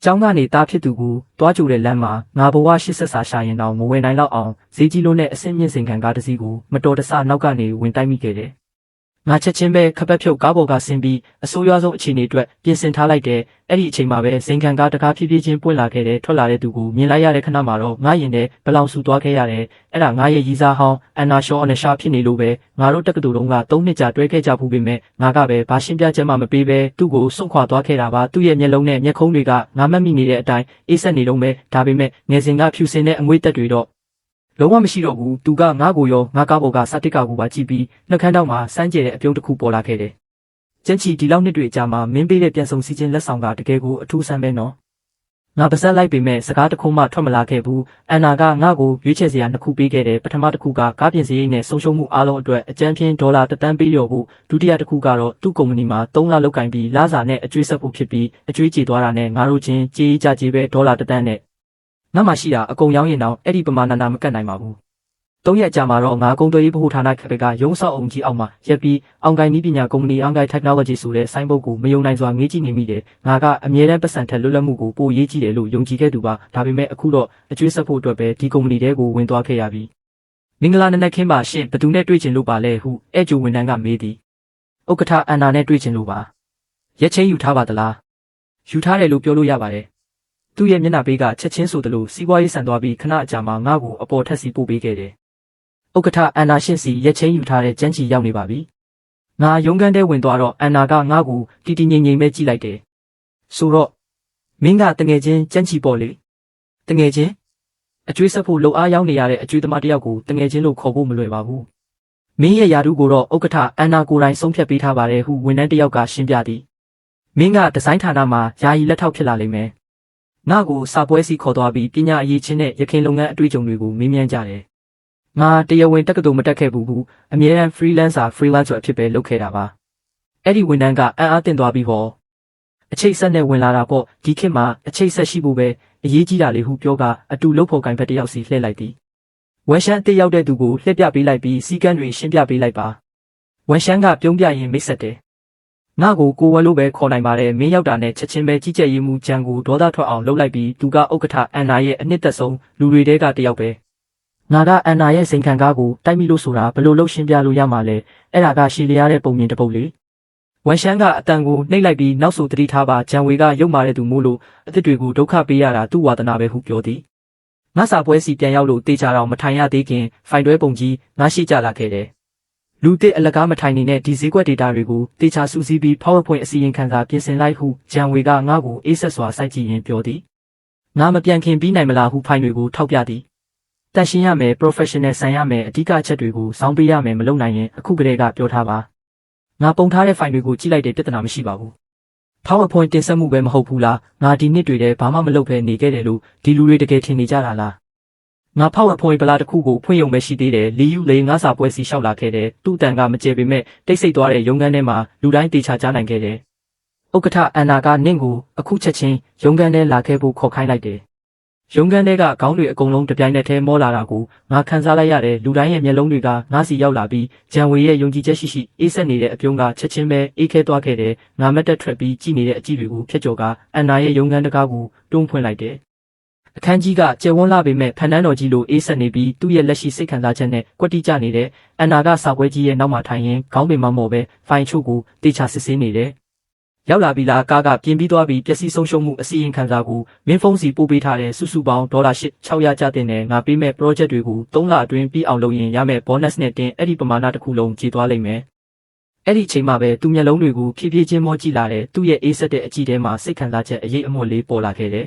ကျောင်းကနေတားဖြစ်သူကိုတွားကြိုတဲ့လမ်းမှာငါဘဝရှစ်ဆက်စာရှာရင်တော့မဝင်နိုင်တော့အောင်ဈေးကြီးလုံးနဲ့အဆင့်မြင့်စင်ခံကားတစ်စီးကိုမတော်တဆနောက်ကနေဝင်တိုက်မိခဲ့တယ်။ငါချက်ချင်းပဲခပတ်ဖြုတ်ကားပေါ်ကဆင်းပြီးအဆိုးရွားဆုံးအခြေအနေအတွက်ပြင်ဆင်ထားလိုက်တယ်။အဲ့ဒီအချိန်မှာပဲစင်ခံကားတကားဖြည်းဖြည်းချင်းပွင့်လာခဲ့တဲ့ထွက်လာတဲ့သူကိုမြင်လိုက်ရတဲ့ခဏမှာတော့ငါရင်ထဲဘလောင်ဆူသွားခဲ့ရတယ်။အဲ့ဒါငါရဲ့ရီစားဟောင်းအန်နာရှောအနရှာဖြစ်နေလို့ပဲငါတို့တက္ကသိုလ်တုန်းက3နှစ်ကြာတွဲခဲ့ကြဘူးပေမဲ့ငါကပဲဘာရှင်းပြချက်မှမပေးပဲသူ့ကိုစွန့်ခွာသွားခဲ့တာပါ။သူ့ရဲ့မျက်လုံးနဲ့မျက်ခုံးတွေကငါမှတ်မိနေတဲ့အတိုင်းအေးဆက်နေလုံးပဲဒါပေမဲ့ငယ်စဉ်ကဖြူစင်တဲ့အငွေ့တက်တွေတော့လုံးဝမရှိတော့ဘူးသူကငါ့ကိုရောငါကားပေါ်ကစာတစ်ကာကိုပါကြည့်ပြီးနှုတ်ခမ်းတောက်မှာစမ်းကြဲတဲ့အပြုံးတစ်ခုပေါ်လာခဲ့တယ်။ကျန်းချီဒီလောက်နှစ်တွေကြာမှမင်းပေးတဲ့ပြန်ဆောင်စီခြင်းလက်ဆောင်ကတကယ်ကိုအထူးဆန်းပဲနော်။ငါပါဇက်လိုက်ပေမဲ့စကားတစ်ခုမှထွက်မလာခဲ့ဘူး။အန်နာကငါ့ကိုရွေးချယ်စရာ2ခုပေးခဲ့တယ်။ပထမတစ်ခုကကားပြင်စရိတ်နဲ့ဆုံးရှုံးမှုအားလုံးအတွက်အကြမ်းဖျင်းဒေါ်လာ1 သန်းပေးလျော်ဖို့ဒုတိယတစ်ခုကတော့သူ့ကုမ္ပဏီမှာ3လလုပ်ကင်ပြီးလစာနဲ့အကျွေးဆက်ဖို့ဖြစ်ပြီးအကျွေးကြေသွားတာနဲ့ငါတို့ချင်းကြေးကြကြေးပဲဒေါ်လာ1 သန်းနဲ့ငါမှရှိတာအကုန်ရောင်းရင်တော့အဲ့ဒီပမာဏနာမကတ်နိုင်ပါဘူး။3 ရက်ကြာမှာတော့ငါကုန်သွယ်ရေးဗဟိုဌာနခက်ကရုံးဆောက်အုံကြီးအောက်မှာရက်ပြီးအောင်ကိုင်နည်းပညာကုမ္ပဏီအောင်ကိုင် technology ဆိုတဲ့ဆိုင်းဘုတ်ကိုမယုံနိုင်စွာငေးကြည့်နေမိတယ်။ငါကအမြဲတမ်းပတ်စံထက်လွတ်လပ်မှုကိုပိုရေးကြည့်တယ်လို့ယုံကြည်ခဲ့သူပါ။ဒါပေမဲ့အခုတော့အကျွေးဆက်ဖို့အတွက်ပဲဒီကုမ္ပဏီတဲကိုဝင်သွားခဲ့ရပြီ။မင်္ဂလာနနက်ခင်းပါရှင်ဘသူနဲ့တွေ့ချင်လို့ပါလဲဟုအဲ့ကျူဝန်ထမ်းကမေးသည်။ဥက္ကဋ္ဌအန်နာနဲ့တွေ့ချင်လို့ပါ။ရက်ချင်းယူထားပါသလား။ယူထားတယ်လို့ပြောလို့ရပါတယ်။သူ့ရဲ့မျက်နှာပေးကချက်ချင်းဆိုသလိုစီးပွားရေးဆန်သွားပြီးခဏအကြာမှာငါ့ကိုအပေါ်ထက်စီပို့ပေးခဲ့တယ်။ဥက္ကဋ္ဌအန်နာရှင်းစီရက်ချင်းယူထားတဲ့ကျန်းချီရောက်နေပါပြီ။ငါရုံးခန်းထဲဝင်သွားတော့အန်နာကငါ့ကိုတီတီငိမ့်ငိမ့်ပဲကြည့်လိုက်တယ်။ဆိုတော့မင်းကတငယ်ချင်းကျန်းချီပေါ့လေ။တငယ်ချင်းအကျွေးဆက်ဖို့လှုပ်အားရောက်နေရတဲ့အကျွေးသမားတယောက်ကိုတငယ်ချင်းလို့ခေါ်ဖို့မလွယ်ပါဘူး။မင်းရဲ့ယာတုကိုတော့ဥက္ကဋ္ဌအန်နာကိုယ်တိုင်ဆုံးဖြတ်ပေးထားပါတယ်ဟုဝန်ထမ်းတယောက်ကရှင်းပြသည်။မင်းကဒီဇိုင်းဌာနမှာယာယီလက်ထောက်ဖြစ်လာလိမ့်မယ်။ငါ့ကိုစာပွဲစီခေါ်သွားပြီးပညာအရေးချင်းနဲ့ရခိုင်လုပ်ငန်းအတွေ့အကြုံတွေကိုမေးမြန်းကြတယ်။ငါတရားဝင်တက္ကသိုလ်မတက်ခဲ့ဘူးအမြဲတမ်း freelancer အဖြစ်ပဲလုပ်ခဲ့တာပါအဲ့ဒီဝန်ထမ်းကအံ့အားသင့်သွားပြီးဟောအချိတ်ဆက်နဲ့ဝင်လာတာပေါ့ဒီခေတ်မှာအချိတ်ဆက်ရှိဖို့ပဲအရေးကြီးတာလေဟုပြောကအတူလုပ်ဖို့ကင်ဖက်တယောက်စီလှည့်လိုက်သည်ဝန်ရှမ်းအစ်ရောက်တဲ့သူကိုလှည့်ပြပေးလိုက်ပြီးစီကန်းတွေရှင်းပြပေးလိုက်ပါဝန်ရှမ်းကပြုံးပြရင်မိတ်ဆက်တယ်ငါ့ကိုကိုဝဲလို့ပဲခေါ်နိုင်ပါတယ်မင်းရောက်တာနဲ့ချက်ချင်းပဲကြီးကြပ်ရေးမှုကြံကိုဒေါသထွက်အောင်လုပ်လိုက်ပြီးသူကဥက္ကဋ္ဌအန်နာရဲ့အနှစ်သက်ဆုံးလူတွေတဲကတယောက်ပဲငါကအန်နာရဲ့စိန်ခံကားကိုတိုက်မိလို့ဆိုတာဘလို့လှုပ်ရှင်းပြလို့ရမှာလဲအဲ့ဒါကရှည်လျားတဲ့ပုံမြင်တစ်ပုဒ်လေဝန်ရှမ်းကအတန်ကိုနှိပ်လိုက်ပြီးနောက်ဆိုတတိထားပါဂျန်ဝေကရုပ်မာတဲ့သူမို့လို့အသစ်တွေကိုဒုက္ခပေးရတာသူ့ဝါသနာပဲဟုပြောသည်ငါစာပွဲစီပြန်ရောက်လို့တေချာတော့မထိုင်ရသေးခင်ဖိုင်တွဲပုံကြီးငါရှိကြလာခဲ့တယ်လူတစ်အလကားမထိုင်နေတဲ့ဒီဈေးကွက် data တွေကိုတေချာစုစည်းပြီး PowerPoint အစီရင်ခံစာပြင်ဆင်လိုက်ဟုဂျန်ဝေကငါ့ကိုအေးဆက်စွာစိုက်ကြည့်ရင်ပြောသည်ငါမပြန်ခင်ပြီးနိုင်မလားဟုဖိုင်တွေကိုထောက်ပြသည်တန်ရှင်းရမယ် professional ဆန်ရမယ်အဓိကအချက်တွေကိုစောင်းပေးရမယ်မလုပ်နိုင်ရင်အခုကတည်းကပြောထားပါငါပုံထားတဲ့ဖိုင်တွေကိုကြည့်လိုက်တဲ့ပြဿနာမရှိပါဘူး PowerPoint တင်ဆက်မှုပဲမဟုတ်ဘူးလားငါဒီနှစ်တွေတည်းဘာမှမလုပ်ဘဲနေခဲ့တယ်လို့ဒီလူတွေတကယ်ထင်နေကြတာလားငါ PowerPoint ပလာတစ်ခုကိုဖွင့်ရုံပဲရှိသေးတယ်လီယူလေးငါစာပွဲစီလျှောက်လာခဲ့တယ်သူ့တန်ကမကျဲပေမဲ့တိတ်ဆိတ်သွားတဲ့ရုံးခန်းထဲမှာလူတိုင်းတေချာကြားနိုင်ခဲ့တယ်ဥက္ကဋ္ဌအန်နာကနင့်ကိုအခုချက်ချင်းရုံးခန်းထဲလာခဲ့ဖို့ခေါ်ခိုင်းလိုက်တယ်ရုံးခန်းထဲကခေါင်းတွေအကုန်လုံးတပြိုင်နက်တည်းမောလာတာကိုငါခန်းစားလိုက်ရတယ်လူတိုင်းရဲ့မျက်လုံးတွေကငါစီရောက်လာပြီးဂျန်ဝေရဲ့ယုံကြည်ချက်ရှိအေးဆက်နေတဲ့အပြုံးကချက်ချင်းပဲအေးခဲသွားခဲ့တယ်ငါမက်တက်ထွက်ပြီးကြည့်နေတဲ့အကြည့်တွေကိုဖျက်ကျော်ကအန်နာရဲ့ရုံးခန်းတကားကိုတွန်းဖွင့်လိုက်တယ်အခန်းကြီးကကျယ်ဝန်းလာပေမဲ့ဖန်တန်းတော်ကြီးလိုအေးဆက်နေပြီးသူ့ရဲ့လက်ရှိစိတ်ခံစားချက်နဲ့ကွက်တိကျနေတဲ့အန်နာကစာပွဲကြီးရဲ့နောက်မှာထိုင်ရင်ခေါင်းပင်မမော်ပဲဖိုင်ချို့ကိုတေချာစစ်ဆေးနေတယ်ရောက်လာပြီလားကားကပြင်ပြီးသွားပြီးပျက်စီးဆုံးရှုံးမှုအစီရင်ခံစာကိုမင်းဖုန်းစီပို့ပေးထားတဲ့စုစုပေါင်းဒေါ်လာ600ကျတဲ့နဲ့ငါပေးမဲ့ project တွေကို3လအတွင်းပြီးအောင်လုပ်ရင်ရမယ့် bonus နဲ့တင်အဲ့ဒီပမာဏတစ်ခုလုံးကြေသွားလိမ့်မယ်အဲ့ဒီအချိန်မှာပဲသူမျက်လုံးတွေကိုဖြည်းဖြည်းချင်းမောကြည့်လာတဲ့သူ့ရဲ့အေးဆက်တဲ့အကြည့်ထဲမှာစိတ်ခံစားချက်အရေးအမွတ်လေးပေါ်လာခဲ့တယ်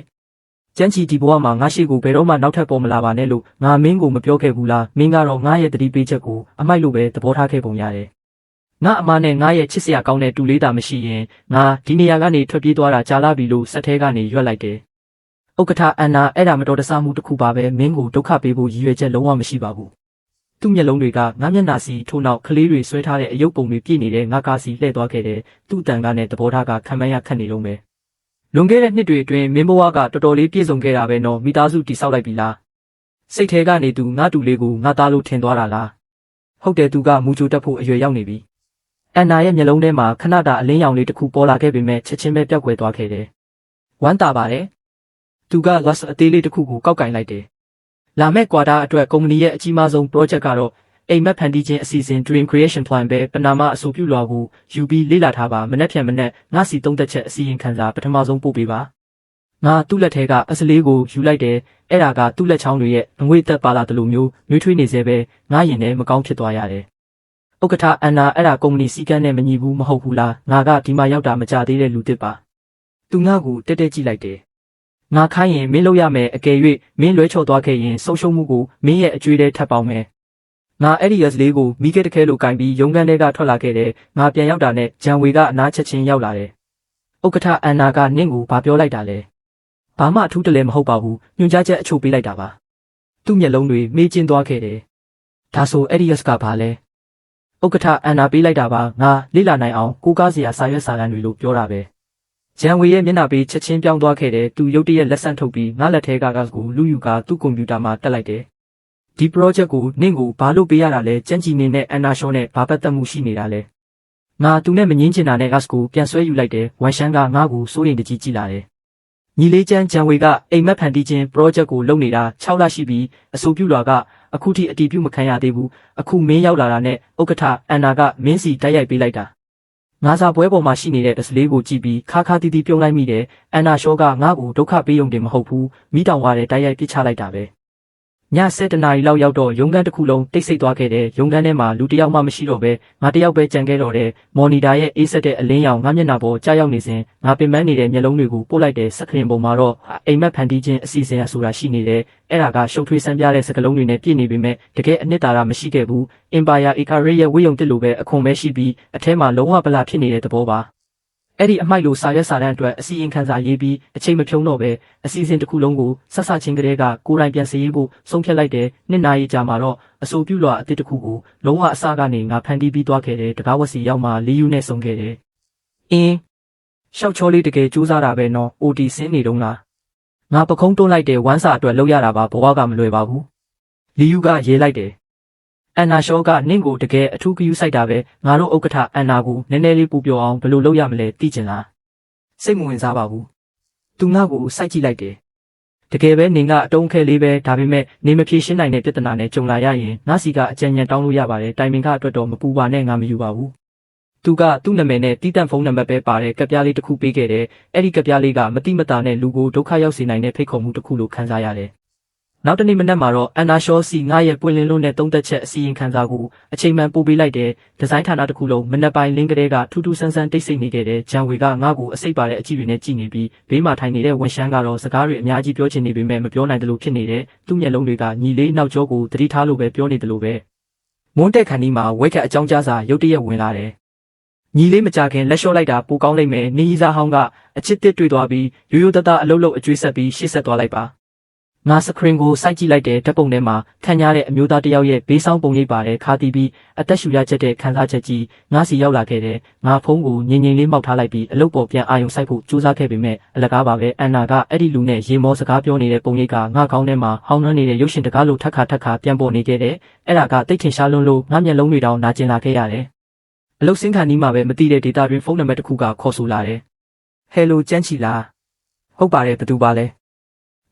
ကျန်းချီဒီဘဝမှာငါရှိကိုဘယ်တော့မှနောက်ထပ်ပေါ်မလာပါနဲ့လို့ငါမင်းကိုမပြောခဲ့ဘူးလားမင်းကတော့ငါရဲ့တတိပေးချက်ကိုအမိုက်လို့ပဲသဘောထားခဲ့ပုံရတယ်ငါအမနဲ့ငါရဲ့ချစ်စရာကောင်းတဲ့တူလေးတာမရှိရင်ငါဒီနေရာကနေထွက်ပြေးသွားတာကြာလာပြီလို့စက်ထဲကနေရွက်လိုက်တယ်။ဥက္ကဋ္ဌအန်နာအဲ့ဒါမတော်တဆမှုတစ်ခုပါပဲမင်းကိုဒုက္ခပေးဖို့ရည်ရွယ်ချက်လုံးဝမရှိပါဘူး။သူ့မျက်လုံးတွေကငါမျက်နှာစီထိုးနောက်ကလေးတွေဆွဲထားတဲ့အယုတ်ပုံတွေပြည့်နေတဲ့ငါကားစီလှည့်သွားခဲ့တယ်။သူ့တန်ကားနဲ့သဘောထားကခံမရခက်နေလုံးပဲ။လွန်ခဲ့တဲ့နှစ်တွေအတွင်းမင်းဘဝကတော်တော်လေးပြည့်စုံခဲ့တာပဲနော်မိသားစုတိဆောက်လိုက်ပြီလား။စိတ်ထဲကနေသူငါတူလေးကိုငါသားလို့ထင်သွားတာလား။ဟုတ်တယ်သူကမူကြိုတက်ဖို့အရွယ်ရောက်နေပြီ။အန်နာရဲ့မျက်လုံးထဲမှာခဏတာအလင်းရောင်လေးတစ်ခုပေါ်လာခဲ့ပေမဲ့ချက်ချင်းပဲပျောက်ကွယ်သွားခဲ့တယ်။ဝမ်းသာပါတယ် သူက loss အသေးလေးတစ်ခုကိုကောက်ကင်လိုက်တယ်လာမဲ့ကွာတာအတွက်ကုမ္ပဏီရဲ့အကြီးမားဆုံး project ကတော့အိမ်မက်ဖန်တီးခြင်းအစီအစဉ် Dream Creation Plan ပဲပနာမအဆိုပြုလွှာကိုယူပြီးလေ့လာထားပါမနေ့ဖြန်မနေ့ငါစီသုံးသက်ချက်အစီရင်ခံစာပထမဆုံးပို့ပေးပါငါသူ့လက်ထဲကအစလေးကိုယူလိုက်တယ်အဲ့ဒါကသူ့လက်ချောင်းတွေရဲ့အငွေ့သက်ပါလာတယ်လို့မျိုးနှွေးထွေးနေစေပဲငါရင်ထဲမကောင်းဖြစ်သွားရတယ်ဥက္ကဋ္ဌအန်နာအဲ့ဒါကုမ္ပဏီစီကန်းနဲ့မညီဘူးမဟုတ်ဘူးလားငါကဒီမှာရောက်တာမကြသေးတဲ့လူတစ်ပါသူငါ့ကိုတက်တက်ကြည့်လိုက်တယ်ငါခိုင်းရင်မင်းလုပ်ရမယ်အကယ်၍မင်းလွဲချော်သွားခဲ့ရင်ဆုံးရှုံးမှုကိုမင်းရဲ့အကျွေးထဲထပ်ပေါင်းမယ်ငါအဲ့ဒီရက်လေးကိုမိခဲ့တခဲလိုကင်ပြီးရုံးခန်းထဲကထွက်လာခဲ့တယ်ငါပြန်ရောက်တာနဲ့ဂျန်ဝေကအနားချက်ချင်းရောက်လာတယ်ဥက္ကဋ္ဌအန်နာကနင့်ကိုဘာပြောလိုက်တာလဲဘာမှအထူးတလဲမဟုတ်ပါဘူးညွှန်ကြားချက်အချို့ပေးလိုက်တာပါသူ့မျက်လုံးတွေမေးကျင်းသွားခဲ့တယ်ဒါဆိုအဲ့ဒီရက်ကဘာလဲဥက္ကဋ္ဌအန်နာပေးလိုက်တာပါငါလေ့လာနိုင်အောင်ကိုးကားစရာစာရွက်စာတမ်းတွေလို့ပြောတာပဲဂျန်ဝေရဲ့မျက်နှာပေးချက်ချင်းပြောင်းသွားခဲ့တယ်သူရုတ်တရက်လက်ဆန့်ထုတ်ပြီးငါလက်ထဲကကိုလူယူကသူ့ကွန်ပျူတာမှာတက်လိုက်တယ်ဒီ project ကိုနင့်ကိုဘာလို့ပေးရတာလဲကြမ်းကြည်နေနဲ့အန်နာရှောနဲ့ဘာပတ်သက်မှုရှိနေတာလဲငါသူနဲ့မငင်းချင်တာနဲ့ကိုပြန်ဆွဲယူလိုက်တယ်ဝမ်ရှန်ကငါ့ကိုစိုးရိမ်တကြီးကြည့်လာတယ်ညီလေးချမ်းဂျန်ဝေကအိမ်မက်ဖန်တီးခြင်း project ကိုလုပ်နေတာ6လရှိပြီးအဆိုပြုလွှာကအခုထိအတည်ပြုမခံရသေးဘူးအခုမင်းရောက်လာတာနဲ့ဥက္ကဋ္ဌအန်နာကမင်းစီတိုက်ရိုက်ပေးလိုက်တာငါစာပွဲပေါ်မှာရှိနေတဲ့တစလေးကိုကြည့်ပြီးခါခါတီးတီးပြုံးလိုက်မိတယ်အန်နာရှောကငါ့ကိုဒုက္ခပေးုံတင်မဟုတ်ဘူးမိတောင်ဝါတဲ့တိုက်ရိုက်ပစ်ချလိုက်တာပဲည7 နာရီလောက်ရောက်တော့ရုံးခန်းတစ်ခုလုံးတိတ်ဆိတ်သွားခဲ့တယ်ရုံးခန်းထဲမှာလူတယောက်မှမရှိတော့ပဲငါတယောက်ပဲကြံခဲ့တော့တယ်မော်နီတာရဲ့အေးဆက်တဲ့အလင်းရောင်ငါမျက်နှာပေါ်ကြားရောက်နေစဉ်ငါပင်ပန်းနေတဲ့မျက်လုံးတွေကိုပို့လိုက်တဲ့စက္ကရင်ပုံမှာတော့အိမ်မက်ဖန်တီးခြင်းအစီအစဉ်အဆိုတာရှိနေတယ်အဲ့ဒါကရှုပ်ထွေးဆန်းပြတဲ့စကလုံးတွေနဲ့ပြည့်နေပေမဲ့တကယ်အနှစ်သာရမရှိခဲ့ဘူးအင်ပါယာအေကာရီရဲ့ဝေယုံတစ်လိုပဲအခွန်ပဲရှိပြီးအထဲမှာလုံးဝပလာဖြစ်နေတဲ့သဘောပါအဲ့ဒီအမိုက်လိုစာရွက်စာတမ်းအတွက်အစီရင်ခံစာရေးပြီးအချိန်မဖြုံးတော့ပဲအစီအစဉ်တစ်ခုလုံးကိုဆက်ဆချင်းကလေးကကိုယ်တိုင်ပြန်စရေးဖို့ဆုံးဖြတ်လိုက်တယ်နှစ်နာရီကြာမှာတော့အဆိုပြုလွှာအသစ်တစ်ခုကိုလုံးဝအစကနေငါဖန်တီးပြီးသွားခဲ့တယ်တကားဝစီရောက်မှလေးယူနဲ့ဆုံးခဲ့တယ်ရှောက်ချောလေးတကယ်စူးစမ်းတာပဲနော် OT ဆင်းနေတော့လားငါပခုံးတွန်းလိုက်တယ်ဝမ်းစာအတွက်လောက်ရတာပါဘဝကမလွယ်ပါဘူးလီယူကရေးလိုက်တယ်အန်နာရှောကနင့်ကိုတကယ်အထူးဂရုစိုက်တာပဲငါတို့ဥက္ကဋ္ဌအန်နာကိုနည်းနည်းလေးပူပြောအောင်ဘယ်လိုလုပ်ရမလဲသိချင်လားစိတ်မဝင်စားပါဘူးသူငါ့ကိုစိုက်ကြည့်လိုက်တယ်တကယ်ပဲနင်ကအတုံးခဲလေးပဲဒါပေမဲ့နေမဖြေရှင်းနိုင်တဲ့ပြဿနာနဲ့ကြုံလာရရင်ငါစီကအကြံဉာဏ်တောင်းလို့ရပါတယ်တိုင်ပင်ကအတွက်တော့မပူပါနဲ့ငါမယူပါဘူးသူကသူ့နာမည်နဲ့တီးတန့်ဖုန်းနံပါတ်ပဲပါတဲ့ကပ်ပြားလေးတစ်ခုပေးခဲ့တယ်အဲ့ဒီကပ်ပြားလေးကမတိမတာနဲ့လူကိုဒုက္ခရောက်စေနိုင်တဲ့ဖိတ်ခေါ်မှုတစ်ခုလို့ခံစားရတယ်နောက်တနေ့မနက်မှာတော့အန်နာရှောစီငါရဲ့ပွင့်လင်းလွန်းတဲ့သုံးသက်ချက်အစီရင်ခံစာကိုအချိန်မှန်ပို့ပေးလိုက်တယ်ဒီဇိုင်းဌာနတစ်ခုလုံးမနက်ပိုင်းလင်းကလေးကထူးထူးဆန်းဆန်းတိတ်ဆိတ်နေခဲ့တယ်ဂျန်ဝေကငါ့ကိုအစိပ်ပါတဲ့အကြည့်တွေနဲ့ကြည့်နေပြီးဘေးမှာထိုင်နေတဲ့ဝန်ရှမ်းကတော့စကားတွေအများကြီးပြောချင်နေပေမဲ့မပြောနိုင်တယ်လို့ဖြစ်နေတယ်သူ့မျက်လုံးတွေကညီလေးနောက်ကျောကိုသတိထားလို့ပဲပြောနေတယ်လို့ပဲမွန်းတက်ခန်းဒီမှာဝက်ခက်အကြောင်းကြားစာရုတ်တရက်ဝင်လာတယ်ညီလေးမကြခင်လက်လျှော့လိုက်တာပိုကောင်းလိမ့်မယ်နေကြီးစားဟောင်းကအချစ်တစ်တွေ့သွားပြီးရိုးရိုးသားသားအလုတ်လုတ်အကျွေးဆက်ပြီးရှေ့ဆက်သွားလိုက်ပါငါစခရင်ကိုစိုက်ကြည့်လိုက်တဲ့ဓာတ်ပုံထဲမှာခံရတဲ့အမျိုးသားတစ်ယောက်ရဲ့ဘေးဆောင်ပုံရိပ်ပါတယ်ခါတီးပြီးအသက်ရှူရချက်တဲ့ခံစားချက်ကြီးငါစီရောက်လာခဲ့တယ်ငါဖုန်းကိုငြိမ်ငြိမ်လေးမှောက်ထားလိုက်ပြီးအလုပ်ပေါ်ပြန်အာရုံစိုက်ဖို့ကြိုးစားခဲ့ပေမဲ့အလကားပါပဲအန်နာကအဲ့ဒီလူနဲ့ရေမောစကားပြောနေတဲ့ပုံရိပ်ကငါခေါင်းထဲမှာဟောင်းနှွမ်းနေတဲ့ရုပ်ရှင်တကားလိုထက်ခါပြန်ပေါ်နေခဲ့တယ်အဲ့ဒါကတိတ်ထင်ရှားလွန်းလို့ငါမျက်လုံးတွေတောင်နာကျင်လာခဲ့ရတယ်အလုပ်စင်းခါနီးမှာပဲမသိတဲ့ဒေတာတွင်ဖုန်းနံပါတ်တစ်ခုကခေါ်ဆိုလာတယ်ဟယ်လိုကျန်းချီလားဟုတ်ပါတယ်ဘယ်သူပါလ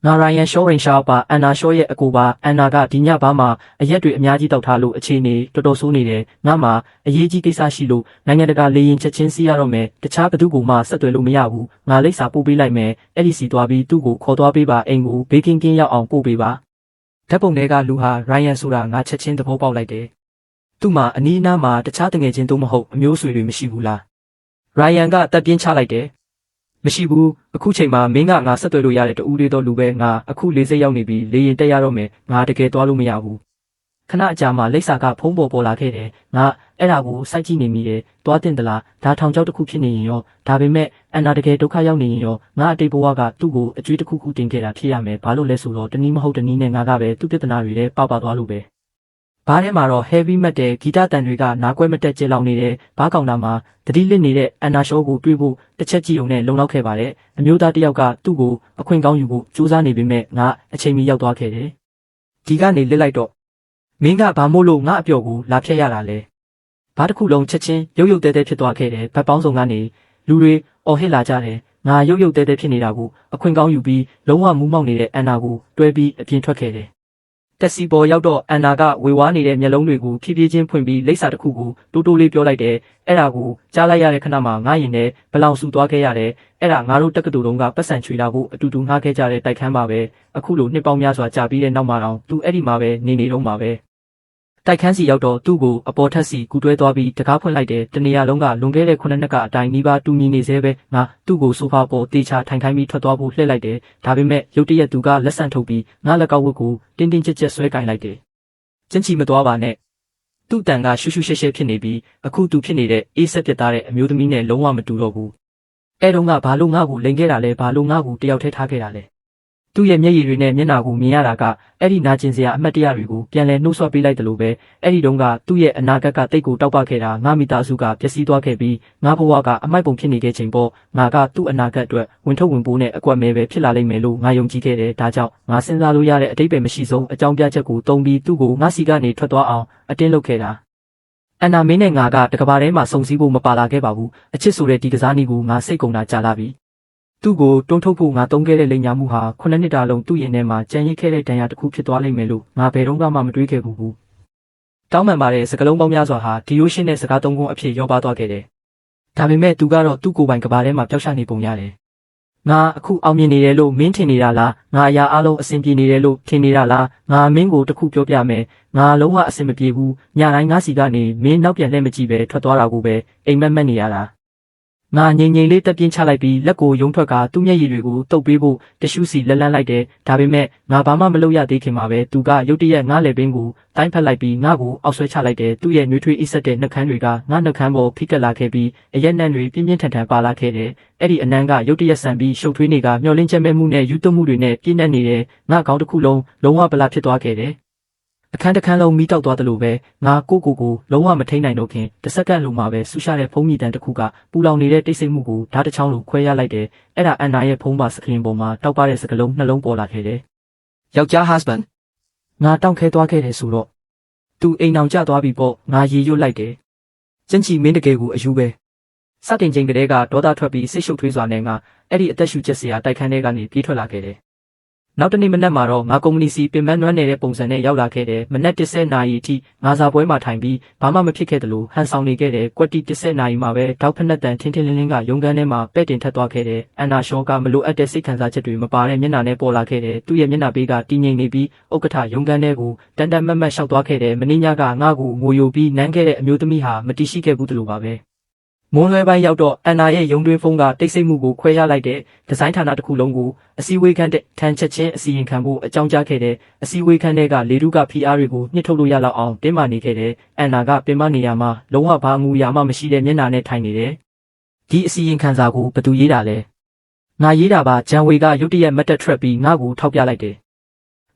ဲငါရိုင်ယန်ရှောရင်ရှာပါအန်နာရှောရဲ့အကူပါအန်နာကဒီညဘာမှအရက်တွေအများကြီးတောက်ထားလို့အခြေအနေတော်တော်ဆိုးနေတယ်ငါမှအရေးကြီးကိစ္စရှိလို့နိုင်ငံတကာလေရင်ချက်ချင်းစီးရတော့မယ်တခြားဘသူ့ကိုမှဆက်သွယ်လို့မရဘူးငါလိပ်စာပို့ပေးလိုက်မယ်အဲ့ဒီစီသွားပြီးသူ့ကိုခေါ်သွားပေးပါအိမ်ကိုဘေးကင်းရောက်အောင်ပို့ပေးပါဓာတ်ပုံတွေကလူဟာရိုင်ယန်ဆိုတာငါချက်ချင်းသဘောပေါက်လိုက်တယ်သူ့မှာအနီးအနားမှာတခြားတငယ်ချင်းတို့မဟုတ်အမျိုးအဆွေတွေမရှိဘူးလားရိုင်ယန်ကတက်ပြင်းချလိုက်တယ်မရှိဘူးအခုချိန်မှာမင်းကငါဆက်သွယ်လို့ရတဲ့တူလေးတော်လူပဲငါအခု40ရောက်နေပြီလေရင်တက်ရတော့မယ်ငါတကယ်သွားလို့မရဘူးခဏအကြာမှာလိပ်စာကဖုံးပေါ်လာခဲ့တယ်ငါအဲ့ဒါကိုစိုက်ကြည့်နေမိတယ်သွားတင်သလားဒါထောင်ချောက်တစ်ခုဖြစ်နေရင်ရောဒါပေမဲ့အန်နာတကယ်ဒုက္ခရောက်နေရင်ရောငါအတိတ်ဘဝကသူ့ကိုအကျွေးတစ်ခုခုတင်ခဲ့တာဖြစ်ရမယ်ဘာလို့လဲဆိုတော့တနည်းမဟုတ်တနည်းနဲ့ငါကပဲသူ့ပြဿနာတွေထဲပေါက်သွားလို့ပဲဘားထဲမှာတော့ heavy metal ဂီတတန်တွေကနားကွဲမတက်ကျလောင်နေတယ်ဘားကောင်တာမှာတတိလစ်နေတဲ့အန်နာရှောကိုတွေးဖို့တစ်ချက်ကြည့်ုံနဲ့လုံလောက်ခဲ့ပါတယ်အမျိုးသားတစ်ယောက်ကသူ့ကိုအခွင့်ကောင်းယူဖို့ကြိုးစားနေပေမဲ့ငါအချိန်မီရောက်သွားခဲ့တယ်ဒီကနေလစ်လိုက်တော့မင်းကဘာမို့လို့ငါအပျော်ကိုလာဖြတ်ရတာလဲဘာတစ်ခုလုံးချက်ချင်းရုပ်တဲတဲဖြစ်သွားခဲ့တယ်ဗတ်ပေါင်းစုံကနေလူတွေအော်ဟစ်လာကြတယ်င ငါရုပ်ရုပ်တဲတဲဖြစ်နေတာကိုအခွင့်ကောင်းယူပြီးလုံးဝမူးမောက်နေတဲ့အန်နာကိုတွဲပြီးအပြင်ထွက်ခဲ့တယ်။တက်စီပေါ်ရောက်တော့အန်နာကဝေဝါးနေတဲ့မျက်လုံးတွေကိုဖြည်းဖြည်းချင်းဖွင့်ပြီးလိပ်စာတစ်ခုကိုတိုးတိုးလေးပြောလိုက်တယ်။အဲ့ဒါကိုကြားလိုက်ရတဲ့ခဏမှငါရင်နဲ့ဘလောင်ဆူသွားခဲ့ရတယ်။အဲ့ဒါငါတို့တက္ကသိုလ်တုန်းကပတ်စံချွေလာဖို့အတူတူငှားခဲ့ကြတဲ့တိုက်ခန်းပါပဲ။အခုလိုနှစ်ပေါင်းများစွာကြာပြီးတဲ့နောက်မှာတော့သူအဲ့ဒီမှာပဲနေတော့မှာပဲ။တိုက်ခန်းစီရောက်တော့သူ့ကိုအပေါ်ထက်စီကူတွဲသွားပြီးတကားဖွင့်လိုက်တယ်တနေရာလုံးကလွန်ခဲ့တဲ့9နှစ်ကအတိုင်းနီးပါးတူညီနေသေးပဲငါသူ့ကိုဆိုဖာပေါ်တေချာထိုင်ခိုင်းပြီးထွက်သွားဖို့လှည့်လိုက်တယ်ဒါပေမဲ့ရုတ်တရက်သူကလက်ဆန့်ထုတ်ပြီးငါလက်ကောက်ဝတ်ကိုတင်းတင်းကြပ်ကြပ်ဆွဲကင်လိုက်တယ်ကျင်းချီမသွားပါနဲ့သူ့တန်ကရှူးရှူးရှဲရှဲဖြစ်နေပြီးအခုသူဖြစ်နေတဲ့အေးဆက်ပြတ်သားတဲ့အမျိုးသမီးနဲ့လုံးဝမတူတော့ဘူးအဲ့တော့ငါဘာလို့ငါ့ကိုလိန်ခဲ့တာလဲဘာလို့ငါ့ကိုတယောက်တည်းထားခဲ့တာလဲသူ့ရဲ့မျက်ရည်တွေနဲ့မျက်နှာကိုမြင်ရတာကအဲ့ဒီနာကျင်စရာအမှတ်တရတွေကိုပြန်လည်နှိုးဆွပေးလိုက်တယ်လို့ပဲအဲ့ဒီတုန်းကသူ့ရဲ့အနာဂတ်ကတိတ်ကိုတောက်ပခဲ့တာငါမိသားစုကပျက်စီးသွားခဲ့ပြီးငါဘဝကအမိုက်ပုံဖြစ်နေခဲ့ချိန်ပေါ့ငါကသူ့အနာဂတ်အတွက်ဝင်ထုတ်ဝင်ပိုးနဲ့အကွက်မဲပဲဖြစ်လာလိမ့်မယ်လို့ငါယုံကြည်ခဲ့တယ်ဒါကြောင့်ငါစဉ်းစားလို့ရတဲ့အတိတ်ပဲမရှိဆုံးအကြောင်းပြချက်ကိုတုံးပြီးသူ့ကိုငါစီကနေထွက်သွားအောင်အတင်းလုပ်ခဲ့တာအန်နာမင်းနဲ့ငါကတကဘာထဲမှာစုံစည်းဖို့မပါလာခဲ့ပါဘူးအချစ်ဆိုတဲ့ဒီကစားနည်းကိုငါစိတ်ကုန်တာကြာလာပြီသူ့ကိုတွန်းထုတ်ဖို့ငါတုံးခဲ့တဲ့လိမ်ညာမှုဟာ9နှစ်တာလုံးသူ့ရင်ထဲမှာကြံရစ်ခဲ့တဲ့ဒဏ်ရာတစ်ခုဖြစ်သွားလိမ့်မယ်လို့ငါဘယ်တော့မှမတွေးခဲ့ဘူး။တောင်းပန်ပါတဲ့စကလုံးပေါင်းများစွာဟာဒီယိုရှင်နဲ့စကားသုံးခုအဖြစ်ရောပါသွားခဲ့တယ်။ဒါပေမဲ့သူကတော့သူ့ကိုယ်ပိုင်ကဘာထဲမှာပျောက်ရှာနေပုံရတယ်။ငါအခုအောင်မြင်နေတယ်လို့မင်းထင်နေတာလား။ငါအရာအလုံးအဆင်ပြေနေတယ်လို့ထင်နေတာလား။ငါမင်းကိုတစ်ခုပြောပြမယ်။ငါလုံးဝအဆင်မပြေဘူး။ညတိုင်းငါစီကနေမင်းနောက်ပြန်လှည့်မကြည့်ပဲထွက်သွားတာကိုပဲအိမ်မက်မက်နေရတာ။ငါငိမ့်ငိမ့်လေးတက်ပြင်းချလိုက်ပြီးလက်ကိုယုံထွက်ကသူ့မျက်ရည်တွေကိုတုပ်ပေးဖို့တ िश ူးစီလက်လန်းလိုက်တယ်ဒါပေမဲ့ငါဘာမှမလုပ်ရသေးခင်မှာပဲသူကရုတ်တရက်ငါလေပင်ကိုတိုင်းဖက်လိုက်ပြီးငါ့ကိုအောက်ဆွဲချလိုက်တယ်သူ့ရဲ့နှွေးထွေးအိဆက်တဲ့နှက်ခမ်းတွေကငါနှက်ခမ်းပေါ်ဖိကက်လာခဲ့ပြီးအရက်နံ့တွေပြင်းပြင်းထန်ထန်ပါလာခဲ့တယ်အဲ့ဒီအနံကရုတ်တရက်ဆန်ပြီးရှုပ်ထွေးနေကမျောလင်းချက်မဲ့မှုနဲ့ယူသွမှုတွေနဲ့ပြင်းနေနေတယ်ငါခေါင်းတစ်ခုလုံးလုံးဝပလာဖြစ်သွားခဲ့တယ်အခန်းတစ်ခန်းလုံးမီးတောက်သွားတယ်လို့ပဲငါကိုလုံးဝမထိန်နိုင်တော့ခင်တစ်စက္ကန့်လုံးမှာပဲဆူရှာတဲ့ဖုံးမြည်တန်တစ်ခုကပူလောင်နေတဲ့တိတ်ဆိတ်မှုကိုဓာတ်တစ်ချောင်းလိုခွဲရလိုက်တယ်အဲ့ဒါအန်နာရဲ့ဖုံးပါစကရင်ပေါ်မှာတောက်ပတဲ့စကလုံးနှလုံးပေါ်လာခဲ့တယ်ယောက်ျား husband ငါတောင့်ခဲသွားခဲ့တယ်ဆိုတော့သူအိမ်အောင်ကျသွားပြီပေါ့ငါရေရွတ်လိုက်တယ်ကျင်းချီမင်းတကယ်ကိုအယူပဲစတင်ချိန်ကလေးကဒေါသထွက်ပြီးစိတ်ရှုပ်ထွေးစွာနဲ့ငါအဲ့ဒီအသက်ရှူချက်စရာတိုက်ခန်းထဲကနေပြေးထွက်လာခဲ့တယ်နောက်တနေ့မနက်မှာတော့ငါကုမ္ပဏီစီပင်ပန်းနွမ်းနေတဲ့ပုံစံနဲ့ရောက်လာခဲ့တယ်မနက်10နာရီအထိငါစာပွဲမှာထိုင်ပြီးဘာမှမဖြစ်ခဲ့တယ်လို့ဟန်ဆောင်နေခဲ့တယ်ကွက်တီ10နာရီမှာပဲတောက်ဖက်နဲ့တန်ထင်းထင်းလင်းလင်းကရုံကန်းထဲမှာပဲ့တင်ထက်သွားခဲ့တယ်အန်နာရှောကမလိုအပ်တဲ့စိတ်ခံစားချက်တွေမပါတဲ့မျက်နှာနဲ့ပေါ်လာခဲ့တယ်သူ့ရဲ့မျက်နှာပေးကတည်ငြိမ်နေပြီးဥက္ကဋ္ဌရုံကန်းထဲကိုတန်တန်မတ်မတ်ရှောက်သွားခဲ့တယ်မင်းညကငါ့ကိုငိုယိုပြီးနမ်းခဲ့တဲ့အမျိုးသမီးဟာမတည်ရှိခဲ့ဘူးလို့ပါပဲမွန်းလွဲပိုင်းရောက်တော့အန်နာရဲ့ရုံတွင်းဖုန်းကတိတ်ဆိတ်မှုကိုခွဲရလိုက်တဲ့ဒီဇိုင်းဌာနတစ်ခုလုံးကိုအစည်းအဝေးခန်းတဲ့ထန်ချက်ချင်းအစီရင်ခံဖို့အကြောင်းကြားခဲ့တဲ့အစည်းအဝေးခန်းထဲကလေတုက PR တွေကိုညှစ်ထုတ်လို့ရလောက်အောင်တင်းမာနေခဲ့တဲ့အန်နာကပင်မနေရမှာလုံးဝဘာငူရမှမရှိတဲ့မျက်နှာနဲ့ထိုင်နေတယ်ဒီအစီရင်ခံစာကိုဘသူရေးတာလဲငါရေးတာပါဂျန်ဝေကရုတ်တရက်မတ်တက်ထွက်ပြီးငါ့ကိုထောက်ပြလိုက်တယ်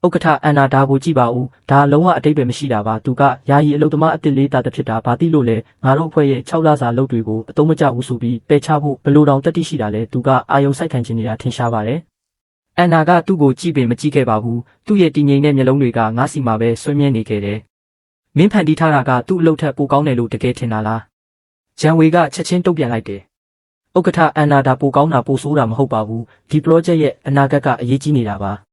ဥက္ကဋ္ဌအန်နာဒါကိုကြည့်ပါဦးဒါလုံးဝအတိတ်ပဲမရှိတာပါသူကယာယီအလုပ်သမားအစ်စ်လေးတာတစ်ဖြစ်တာဘာသိလို့လဲငါတို့အဖွဲ့ရဲ့6လစာလုပ်တွေကိုအသုံးမကျဘူးဆိုပြီးပယ်ချဖို့ဘလို့တောင်တက်တိရှိတာလဲသူကအာယုံစိုက်ခံခြင်းနေတာထင်ရှားပါတယ်အန်နာကသူ့ကိုကြည့်ပင်မကြည့်ခဲ့ပါဘူးသူ့ရဲ့တည်ငြိမ်တဲ့မျက်လုံးတွေကငါးစီမှာပဲဆွေးမြဲနေခဲ့တယ်မင်းဖန်တီးထားတာကသူ့အလုပ်ထက်ပိုကောင်းတယ်လို့တကယ်ထင်တာလားဂျန်ဝေကချက်ချင်းတုံ့ပြန်လိုက်တယ်ဥက္ကဋ္ဌအန်နာဒါပိုကောင်းတာပိုဆိုးတာမဟုတ်ပါဘူးဒီ project ရဲ့အနာဂတ်ကအရေးကြီးနေတာပါ